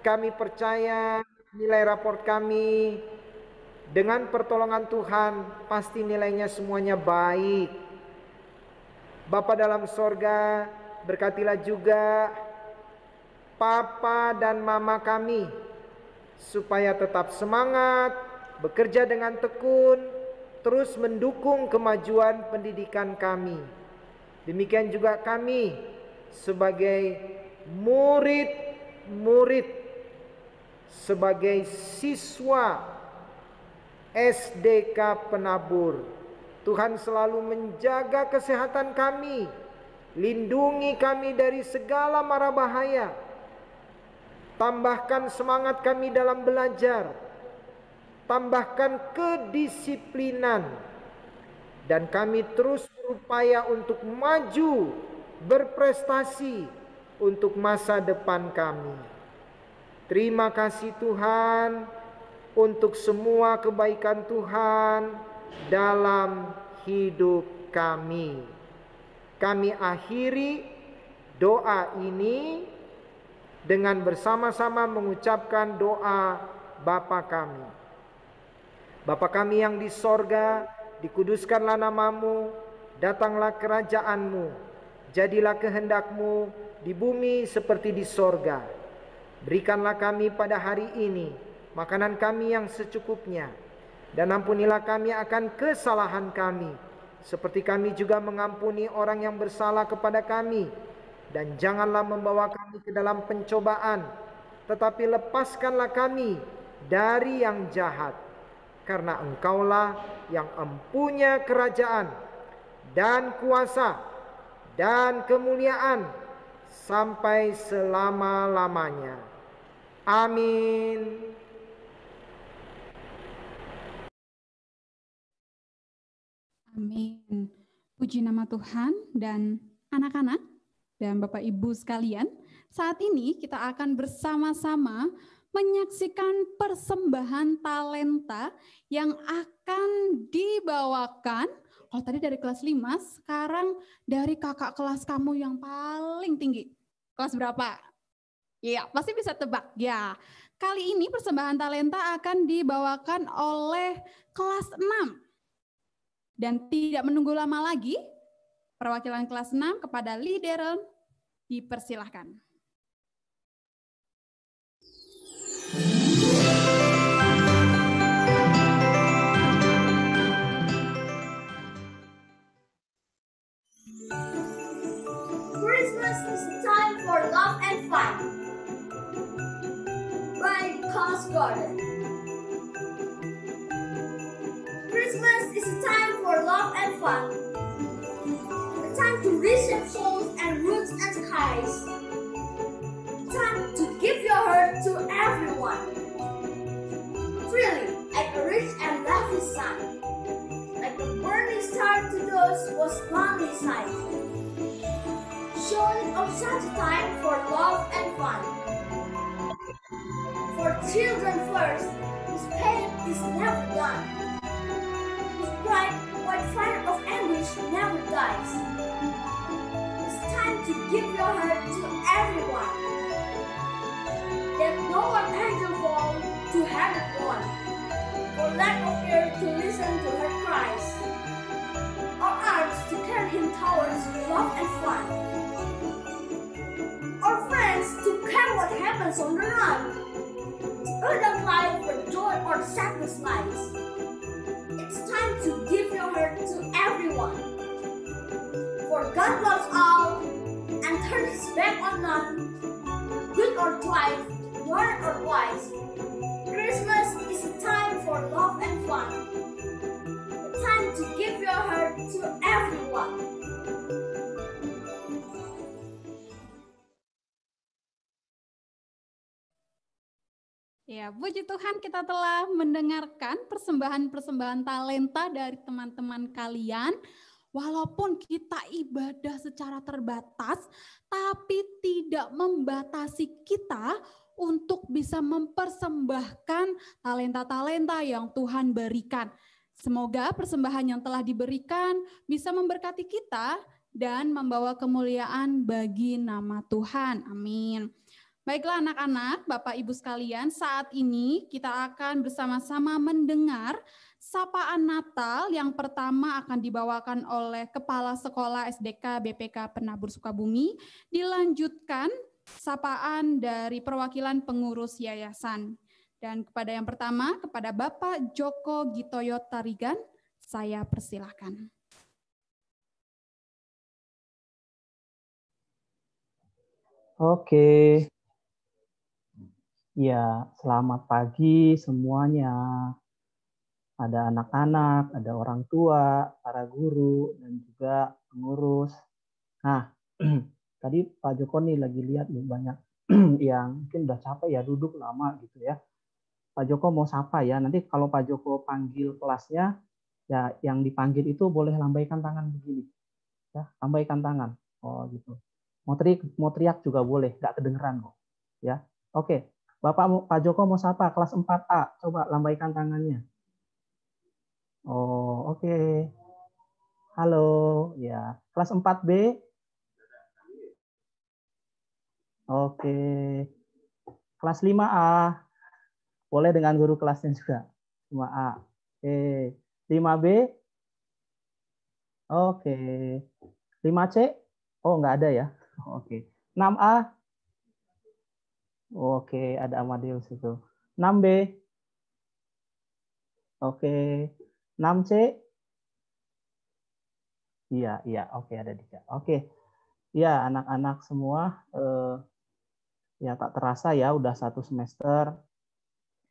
kami percaya nilai raport kami dengan pertolongan Tuhan pasti nilainya semuanya baik. Bapa dalam sorga, berkatilah juga Papa dan Mama kami, supaya tetap semangat, bekerja dengan tekun, terus mendukung kemajuan pendidikan kami. Demikian juga kami sebagai murid-murid, sebagai siswa SDK Penabur. Tuhan selalu menjaga kesehatan kami, lindungi kami dari segala mara bahaya. Tambahkan semangat kami dalam belajar, tambahkan kedisiplinan, dan kami terus berupaya untuk maju, berprestasi untuk masa depan kami. Terima kasih Tuhan untuk semua kebaikan Tuhan dalam hidup kami. Kami akhiri doa ini dengan bersama-sama mengucapkan doa Bapa kami. Bapa kami yang di sorga, dikuduskanlah namamu, datanglah kerajaanmu, jadilah kehendakmu di bumi seperti di sorga. Berikanlah kami pada hari ini makanan kami yang secukupnya, dan ampunilah kami akan kesalahan kami, seperti kami juga mengampuni orang yang bersalah kepada kami. Dan janganlah membawa kami ke dalam pencobaan, tetapi lepaskanlah kami dari yang jahat. Karena Engkaulah yang empunya kerajaan dan kuasa dan kemuliaan sampai selama-lamanya. Amin. Amin. Puji nama Tuhan. Dan anak-anak dan Bapak Ibu sekalian, saat ini kita akan bersama-sama menyaksikan persembahan talenta yang akan dibawakan. Kalau tadi dari kelas 5, sekarang dari kakak kelas kamu yang paling tinggi. Kelas berapa? Ya, pasti bisa tebak. Ya, kali ini persembahan talenta akan dibawakan oleh kelas 6. Dan tidak menunggu lama lagi, perwakilan kelas 6 kepada leader dipersilahkan. Christmas is a time for love and fun by Cos Garden. Christmas is a time for love and fun, a time to receive souls and roots and skies, time to give your heart to everyone, freely like a rich and lovely sun, like a burning star to those whose lonely sight. Showing of such a time for love and fun. For children first, whose pain is never done, whose bright white fire of anguish never dies. It's time to give your heart to everyone, that no one angel fall to heaven born, for lack of ear to listen to her cries, or arms to carry him towards love and fun. Or friends to care what happens on the run, to earn that life where joy or sadness lies. It's time to give your heart to everyone, for God loves all and turns his back on none, good or twice, learn or wise. Christmas is a time for love and fun, a time to give your heart to everyone. Ya, puji Tuhan kita telah mendengarkan persembahan-persembahan talenta dari teman-teman kalian. Walaupun kita ibadah secara terbatas, tapi tidak membatasi kita untuk bisa mempersembahkan talenta-talenta yang Tuhan berikan. Semoga persembahan yang telah diberikan bisa memberkati kita dan membawa kemuliaan bagi nama Tuhan. Amin. Baiklah anak-anak, Bapak Ibu sekalian, saat ini kita akan bersama-sama mendengar sapaan Natal yang pertama akan dibawakan oleh Kepala Sekolah SDK BPK Penabur Sukabumi, dilanjutkan sapaan dari perwakilan pengurus yayasan. Dan kepada yang pertama, kepada Bapak Joko Gitoyo Tarigan, saya persilahkan. Oke. Ya, selamat pagi semuanya. Ada anak-anak, ada orang tua, para guru, dan juga pengurus. Nah, tadi Pak Joko nih lagi lihat nih banyak yang mungkin udah capek ya duduk lama gitu ya. Pak Joko mau sapa ya. Nanti kalau Pak Joko panggil kelasnya, ya yang dipanggil itu boleh lambaikan tangan begini. Ya, lambaikan tangan. Oh gitu. Mau teriak juga boleh, nggak kedengeran kok. Ya, oke. Pak Joko mau sapa kelas 4A, coba lambaikan tangannya. Oh, oke. Halo, ya. Kelas 4B. Oke. Kelas 5A. Boleh dengan guru kelasnya juga. 5A. Oke. 5B. Oke. 5C. Oh, nggak ada ya. Oke. 6A. Oke, ada Amadeus itu. 6B. Oke. 6C. Iya, oke ada Dika. Oke. Ya, anak-anak semua ya tak terasa ya udah 1 semester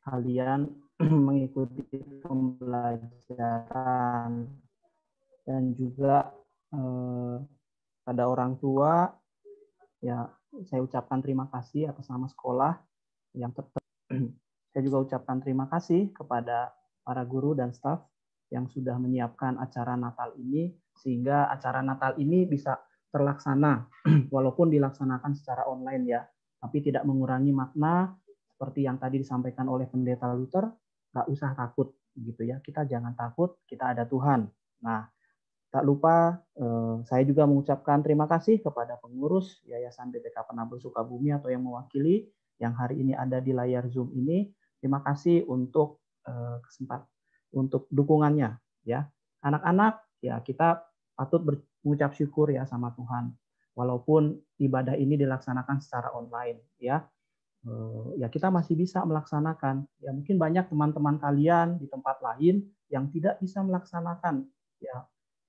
kalian mengikuti pembelajaran dan juga pada orang tua ya saya ucapkan terima kasih atas nama sekolah yang saya juga ucapkan terima kasih kepada para guru dan staf yang sudah menyiapkan acara Natal ini sehingga acara Natal ini bisa terlaksana walaupun dilaksanakan secara online ya, tapi tidak mengurangi makna seperti yang tadi disampaikan oleh Pendeta Luther, nggak usah takut gitu ya, kita jangan takut, kita ada Tuhan. Nah, tak lupa saya juga mengucapkan terima kasih kepada pengurus Yayasan BPK Penabur Sukabumi atau yang mewakili yang hari ini ada di layar Zoom ini. Terima kasih untuk untuk dukungannya ya. Anak-anak ya kita patut mengucap syukur ya sama Tuhan walaupun ibadah ini dilaksanakan secara online ya. Ya kita masih bisa melaksanakan. Ya mungkin banyak teman-teman kalian di tempat lain yang tidak bisa melaksanakan ya.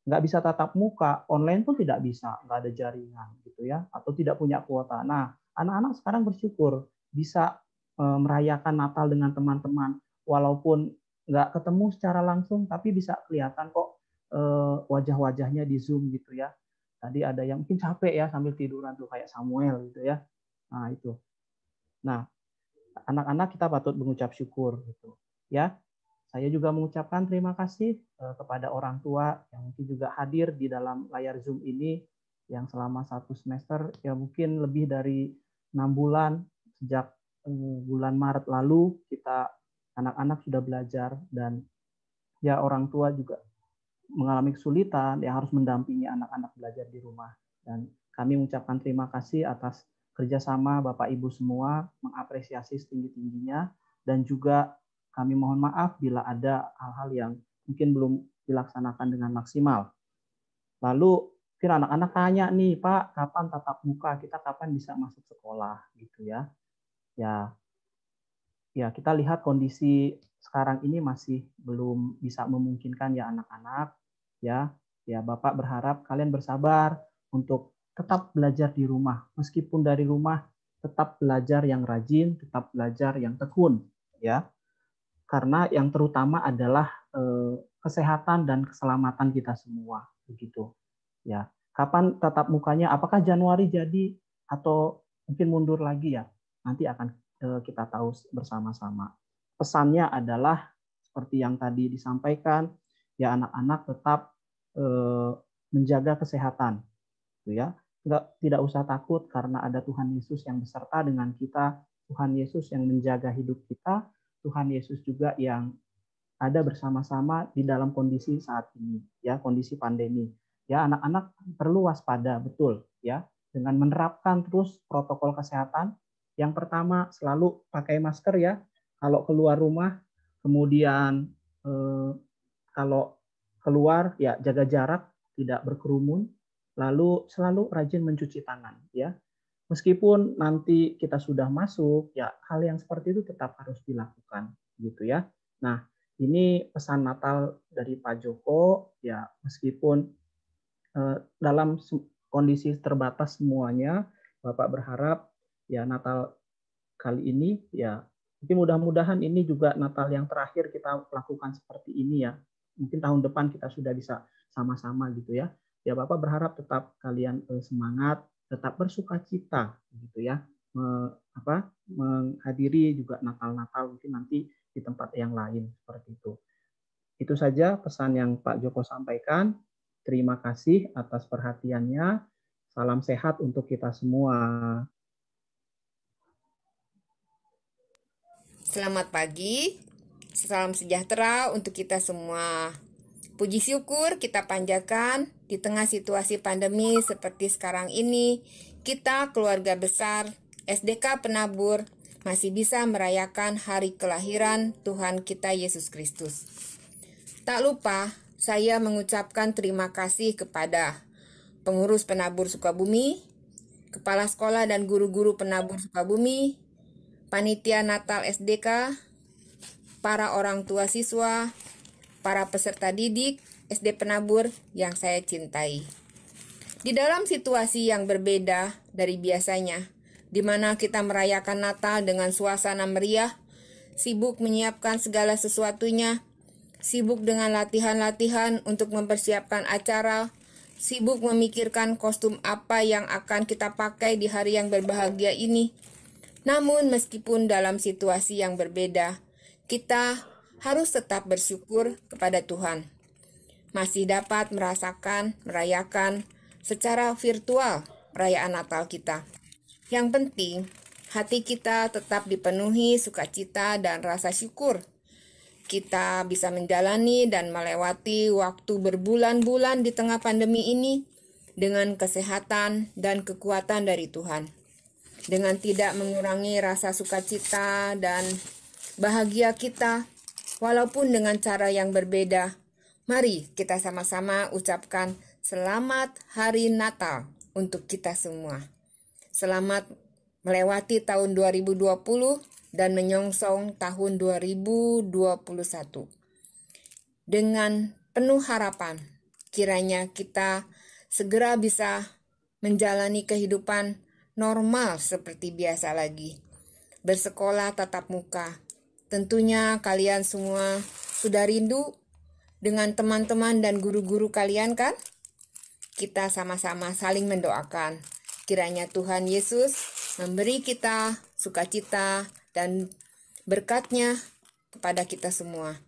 Nggak bisa tatap muka, online pun tidak bisa, nggak ada jaringan gitu ya, atau tidak punya kuota. Nah, anak-anak sekarang bersyukur bisa merayakan Natal dengan teman-teman, walaupun nggak ketemu secara langsung, tapi bisa kelihatan kok wajah-wajahnya di Zoom gitu ya. Tadi ada yang mungkin capek ya sambil tiduran tuh kayak Samuel gitu ya. Nah itu. Nah, anak-anak kita patut mengucap syukur gitu ya. Saya juga mengucapkan terima kasih kepada orang tua yang mungkin juga hadir di dalam layar Zoom ini yang selama 1 semester ya mungkin lebih dari 6 bulan sejak bulan Maret lalu kita anak-anak sudah belajar dan ya orang tua juga mengalami kesulitan yang harus mendampingi anak-anak belajar di rumah dan kami mengucapkan terima kasih atas kerjasama Bapak Ibu semua mengapresiasi setinggi-tingginya dan juga kami mohon maaf bila ada hal-hal yang mungkin belum dilaksanakan dengan maksimal. Lalu mungkin anak-anak tanya nih, Pak, kapan tatap muka? Kita kapan bisa masuk sekolah gitu ya? Ya kita lihat kondisi sekarang ini masih belum bisa memungkinkan ya anak-anak. Ya Bapak berharap kalian bersabar untuk tetap belajar di rumah. Meskipun dari rumah, tetap belajar yang rajin, tetap belajar yang tekun. Ya. Karena yang terutama adalah kesehatan dan keselamatan kita semua begitu ya. Kapan tatap mukanya, apakah Januari jadi atau mungkin mundur lagi ya, nanti akan kita tahu bersama-sama. Pesannya adalah seperti yang tadi disampaikan ya, anak-anak tetap menjaga kesehatan gitu ya. Tidak usah takut karena ada Tuhan Yesus yang beserta dengan kita, Tuhan Yesus yang menjaga hidup kita, Tuhan Yesus juga yang ada bersama-sama di dalam kondisi saat ini, ya, kondisi pandemi. Ya, anak-anak perlu waspada, betul, ya, dengan menerapkan terus protokol kesehatan. Yang pertama, selalu pakai masker, ya, kalau keluar rumah. Kemudian kalau keluar, ya, jaga jarak, tidak berkerumun. Lalu selalu rajin mencuci tangan, ya. Meskipun nanti kita sudah masuk, ya, hal yang seperti itu tetap harus dilakukan, gitu ya. Nah, ini pesan Natal dari Pak Joko, ya, meskipun dalam kondisi terbatas semuanya, Bapak berharap ya Natal kali ini, ya, mungkin mudah-mudahan ini juga Natal yang terakhir kita lakukan seperti ini, ya. Mungkin tahun depan kita sudah bisa sama-sama, gitu ya. Ya, Bapak berharap tetap kalian semangat, tetap bersukacita, gitu ya, menghadiri juga Natal-Natal mungkin nanti di tempat yang lain, seperti itu. Itu saja pesan yang Pak Joko sampaikan. Terima kasih atas perhatiannya. Salam sehat untuk kita semua. Selamat pagi, salam sejahtera untuk kita semua. Puji syukur kita panjatkan di tengah situasi pandemi seperti sekarang ini, kita keluarga besar SDK Penabur masih bisa merayakan hari kelahiran Tuhan kita Yesus Kristus. Tak lupa, saya mengucapkan terima kasih kepada pengurus Penabur Sukabumi, kepala sekolah dan guru-guru Penabur Sukabumi, panitia Natal SDK, para orang tua siswa, para peserta didik SD Penabur yang saya cintai. Di dalam situasi yang berbeda dari biasanya, di mana kita merayakan Natal dengan suasana meriah, sibuk menyiapkan segala sesuatunya, sibuk dengan latihan-latihan untuk mempersiapkan acara, sibuk memikirkan kostum apa yang akan kita pakai di hari yang berbahagia ini. Namun meskipun dalam situasi yang berbeda, kita harus tetap bersyukur kepada Tuhan. Masih dapat merayakan secara virtual perayaan Natal kita. Yang penting, hati kita tetap dipenuhi sukacita dan rasa syukur. Kita bisa menjalani dan melewati waktu berbulan-bulan di tengah pandemi ini dengan kesehatan dan kekuatan dari Tuhan. Dengan tidak mengurangi rasa sukacita dan bahagia kita, walaupun dengan cara yang berbeda, mari kita sama-sama ucapkan selamat hari Natal untuk kita semua. Selamat melewati tahun 2020 dan menyongsong tahun 2021. Dengan penuh harapan, kiranya kita segera bisa menjalani kehidupan normal seperti biasa lagi. Bersekolah tatap muka. Tentunya kalian semua sudah rindu dengan teman-teman dan guru-guru kalian, kan? Kita sama-sama saling mendoakan. Kiranya Tuhan Yesus memberi kita sukacita dan berkat-Nya kepada kita semua.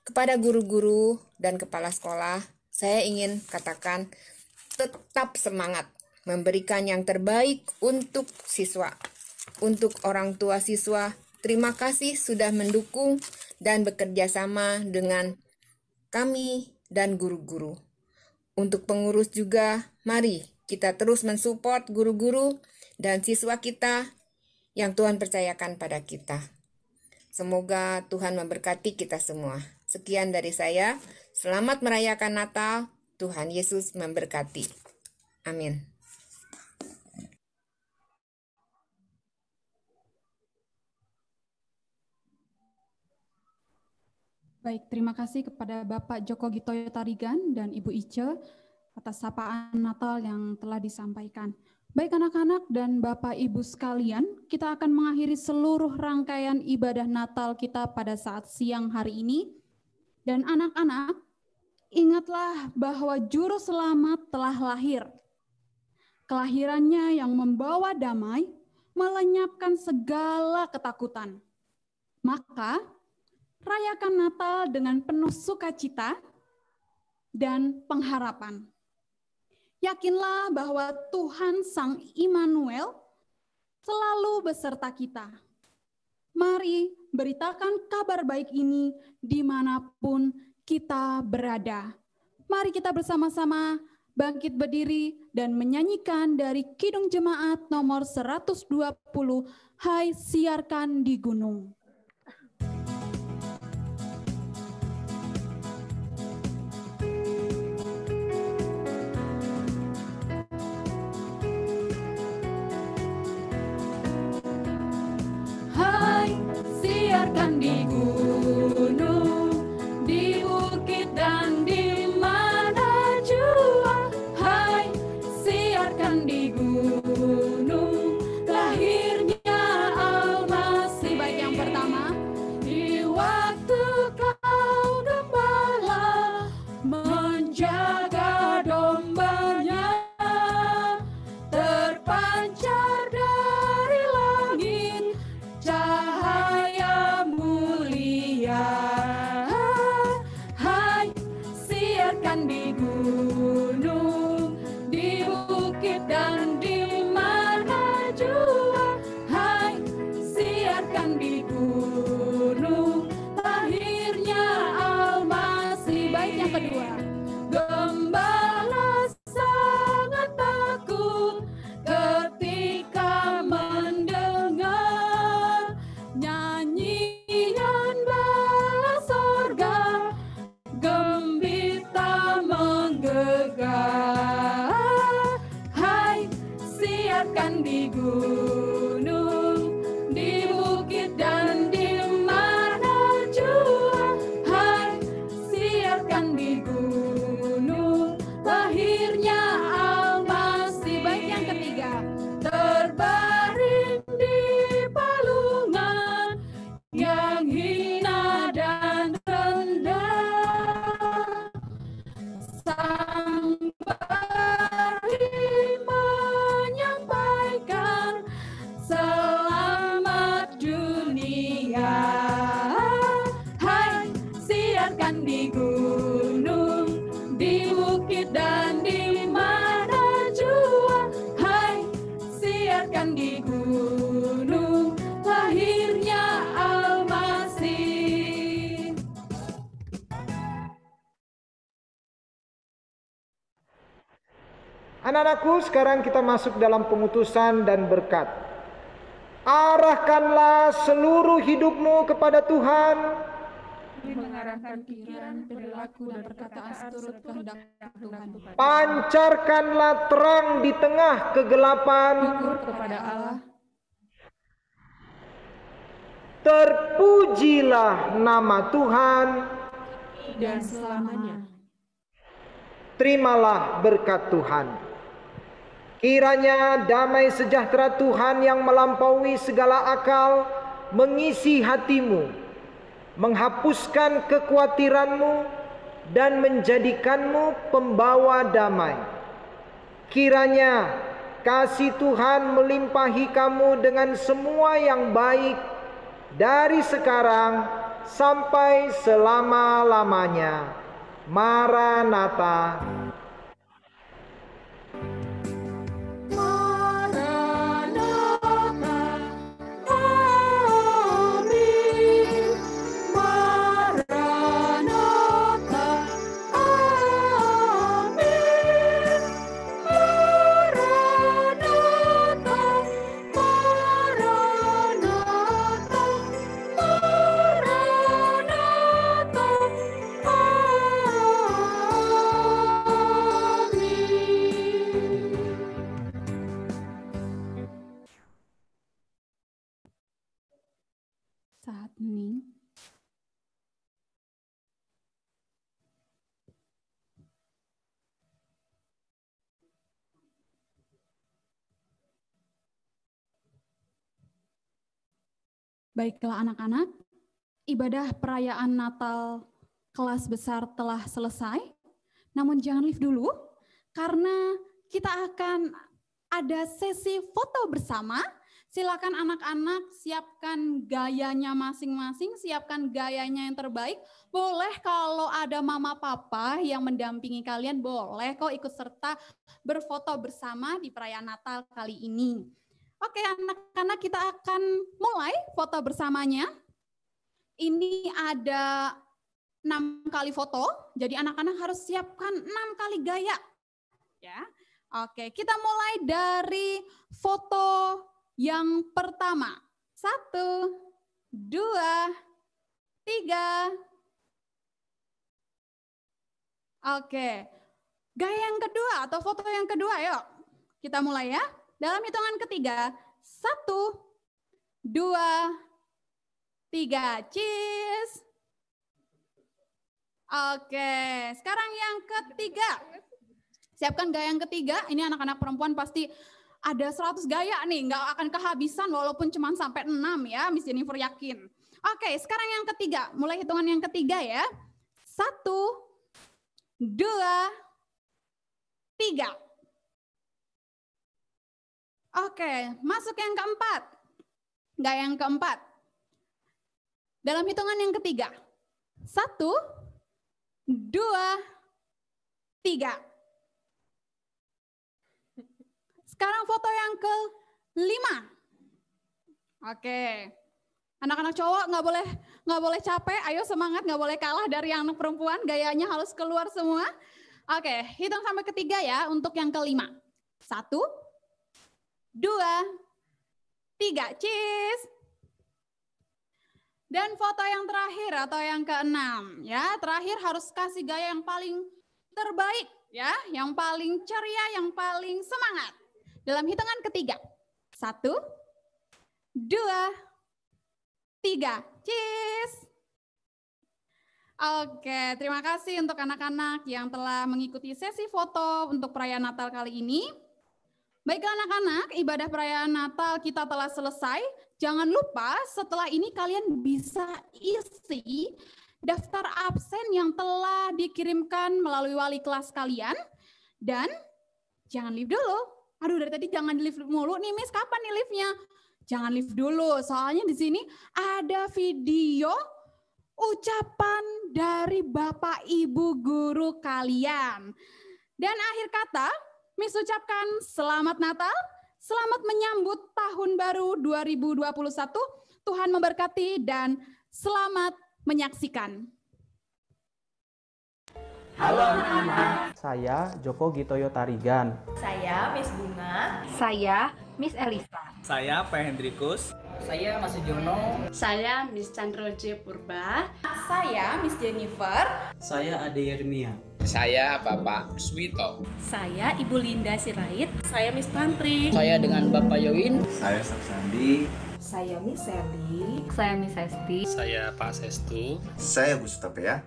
Kepada guru-guru dan kepala sekolah, saya ingin katakan tetap semangat memberikan yang terbaik untuk siswa. Untuk orang tua siswa, terima kasih sudah mendukung dan bekerja sama dengan kami dan guru-guru. Untuk pengurus juga, mari kita terus mensupport guru-guru dan siswa kita yang Tuhan percayakan pada kita. Semoga Tuhan memberkati kita semua. Sekian dari saya. Selamat merayakan Natal. Tuhan Yesus memberkati. Amin. Baik, terima kasih kepada Bapak Joko Gitoyo Tarigan dan Ibu Ice atas sapaan Natal yang telah disampaikan. Baik anak-anak dan Bapak Ibu sekalian, kita akan mengakhiri seluruh rangkaian ibadah Natal kita pada saat siang hari ini. Dan anak-anak, ingatlah bahwa Juru Selamat telah lahir. Kelahirannya yang membawa damai, melenyapkan segala ketakutan. Maka, rayakan Natal dengan penuh sukacita dan pengharapan. Yakinlah bahwa Tuhan Sang Immanuel selalu beserta kita. Mari beritakan kabar baik ini dimanapun kita berada. Mari kita bersama-sama bangkit berdiri dan menyanyikan dari Kidung Jemaat nomor 120, Hai Siarkan di Gunung. Hai, siarkan di gunung, di bukit dan di mana jua. Hai, siarkan di gunung, lahirnya Almasih. Baik, yang pertama. Di waktu kau gembala menjaga dombanya, terpancar dari langit cahaya mulia. Hai, siarkan di gunung, di bukit dan di mana jua. Hai, siarkan di gunung, lahirnya Almasih. Baik, yang kedua. Gembala sangat takut ketika mendengar nyanyian bala sorga, gembita menggegah. Hai, siarkan di gunung, di bukit dan di mana jua. Hai, siarkan di gunung, lahirnya Almasih. Baik, yang ketiga. Terbaring di palungan yang hina dan rendah, sang bayi menyampaikan selamat dunia. Hai, siarkan di gunung, di bukit dan di mana jua. Hai, siarkan di gunung, lahirnya Almasih. Anak-anakku, sekarang kita masuk dalam pengutusan dan berkat. Arahkanlah seluruh hidupmu kepada Tuhan. Mengarahkan pikiran, perilaku, dan perkataan seturut kehendak Tuhan. Pancarkanlah terang di tengah kegelapan. Syukur kepada Allah. Terpujilah nama Tuhan. Dan selamanya. Terimalah berkat Tuhan. Kiranya damai sejahtera Tuhan yang melampaui segala akal mengisi hatimu, menghapuskan kekhawatiranmu, dan menjadikanmu pembawa damai. Kiranya kasih Tuhan melimpahi kamu dengan semua yang baik dari sekarang sampai selama-lamanya. Maranatha. Saat hening. Baiklah anak-anak, ibadah perayaan Natal kelas besar telah selesai. Namun jangan leave dulu, karena kita akan ada sesi foto bersama. Silakan anak-anak siapkan gayanya masing-masing, siapkan gayanya yang terbaik. Boleh kalau ada mama papa yang mendampingi kalian, boleh kok ikut serta berfoto bersama di perayaan Natal kali ini. Oke, anak-anak, kita akan mulai foto bersamanya. Ini ada 6 kali foto, jadi anak-anak harus siapkan 6 kali gaya. Ya. Oke, kita mulai dari foto yang pertama. 1, 2, 3. Oke, gaya yang kedua atau foto yang kedua, yuk. Kita mulai ya. Dalam hitungan ketiga, 1, 2, 3, cheese. Oke, sekarang yang ketiga. Siapkan gaya yang ketiga. Ini anak-anak perempuan pasti ada 100 gaya nih, nggak akan kehabisan walaupun cuma sampai 6 ya, Miss Jennifer yakin. Oke, sekarang yang ketiga. Mulai hitungan yang ketiga ya. 1, 2, 3. Oke, masuk yang keempat. Gaya yang keempat. Dalam hitungan yang ketiga. 1, 2, 3. Sekarang foto yang ke-5. Oke. Anak-anak cowok nggak boleh capek, ayo semangat, nggak boleh kalah dari anak perempuan, gayanya harus keluar semua. Oke, hitung sampai ketiga ya untuk yang ke-5. 1, 2, 3, cheese. Dan foto yang terakhir atau yang ke-6 ya, terakhir harus kasih gaya yang paling terbaik ya, yang paling ceria, yang paling semangat. Dalam hitungan ketiga. 1, 2, 3, cheese. Oke, terima kasih untuk anak-anak yang telah mengikuti sesi foto untuk perayaan Natal kali ini. Baiklah anak-anak, ibadah perayaan Natal kita telah selesai. Jangan lupa setelah ini kalian bisa isi daftar absen yang telah dikirimkan melalui wali kelas kalian. Dan jangan leave dulu. Aduh, dari tadi jangan di lift mulu nih, Miss. Kapan nih liftnya? Jangan lift dulu, soalnya di sini ada video ucapan dari Bapak Ibu guru kalian. Dan akhir kata, Miss ucapkan selamat Natal, selamat menyambut tahun baru 2021. Tuhan memberkati dan selamat menyaksikan. Halo anak-anak. Saya Joko Gitoyo Tarigan. Saya Miss Bunga. Saya Miss Elisa. Saya Pak Hendrikus. Saya Mas Jono. Saya Miss Chandra J. Purba. Saya Miss Jennifer. Saya Ade Yermia. Saya Bapak Swito. Saya Ibu Linda Sirait. Saya Miss Tantri. Saya dengan Bapak Yowin. Saya Saksandi. Saya Miss Sally. Saya Miss Hesti. Saya Pak Sestu. Saya Gustapea.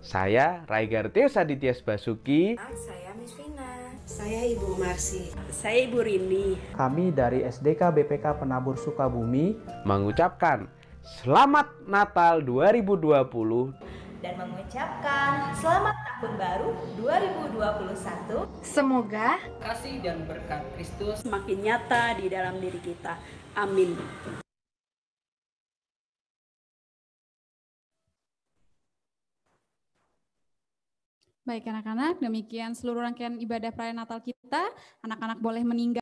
Saya Raigartius Aditya Basuki. Saya Miss Vina. Saya Ibu Marsi. Saya Ibu Rini. Kami dari SDK BPK Penabur Sukabumi mengucapkan Selamat Natal 2020 dan mengucapkan Selamat Tahun Baru 2021. Semoga kasih dan berkat Kristus semakin nyata di dalam diri kita. Amin. Baik anak-anak, demikian seluruh rangkaian ibadah perayaan Natal kita. Anak-anak boleh meninggal.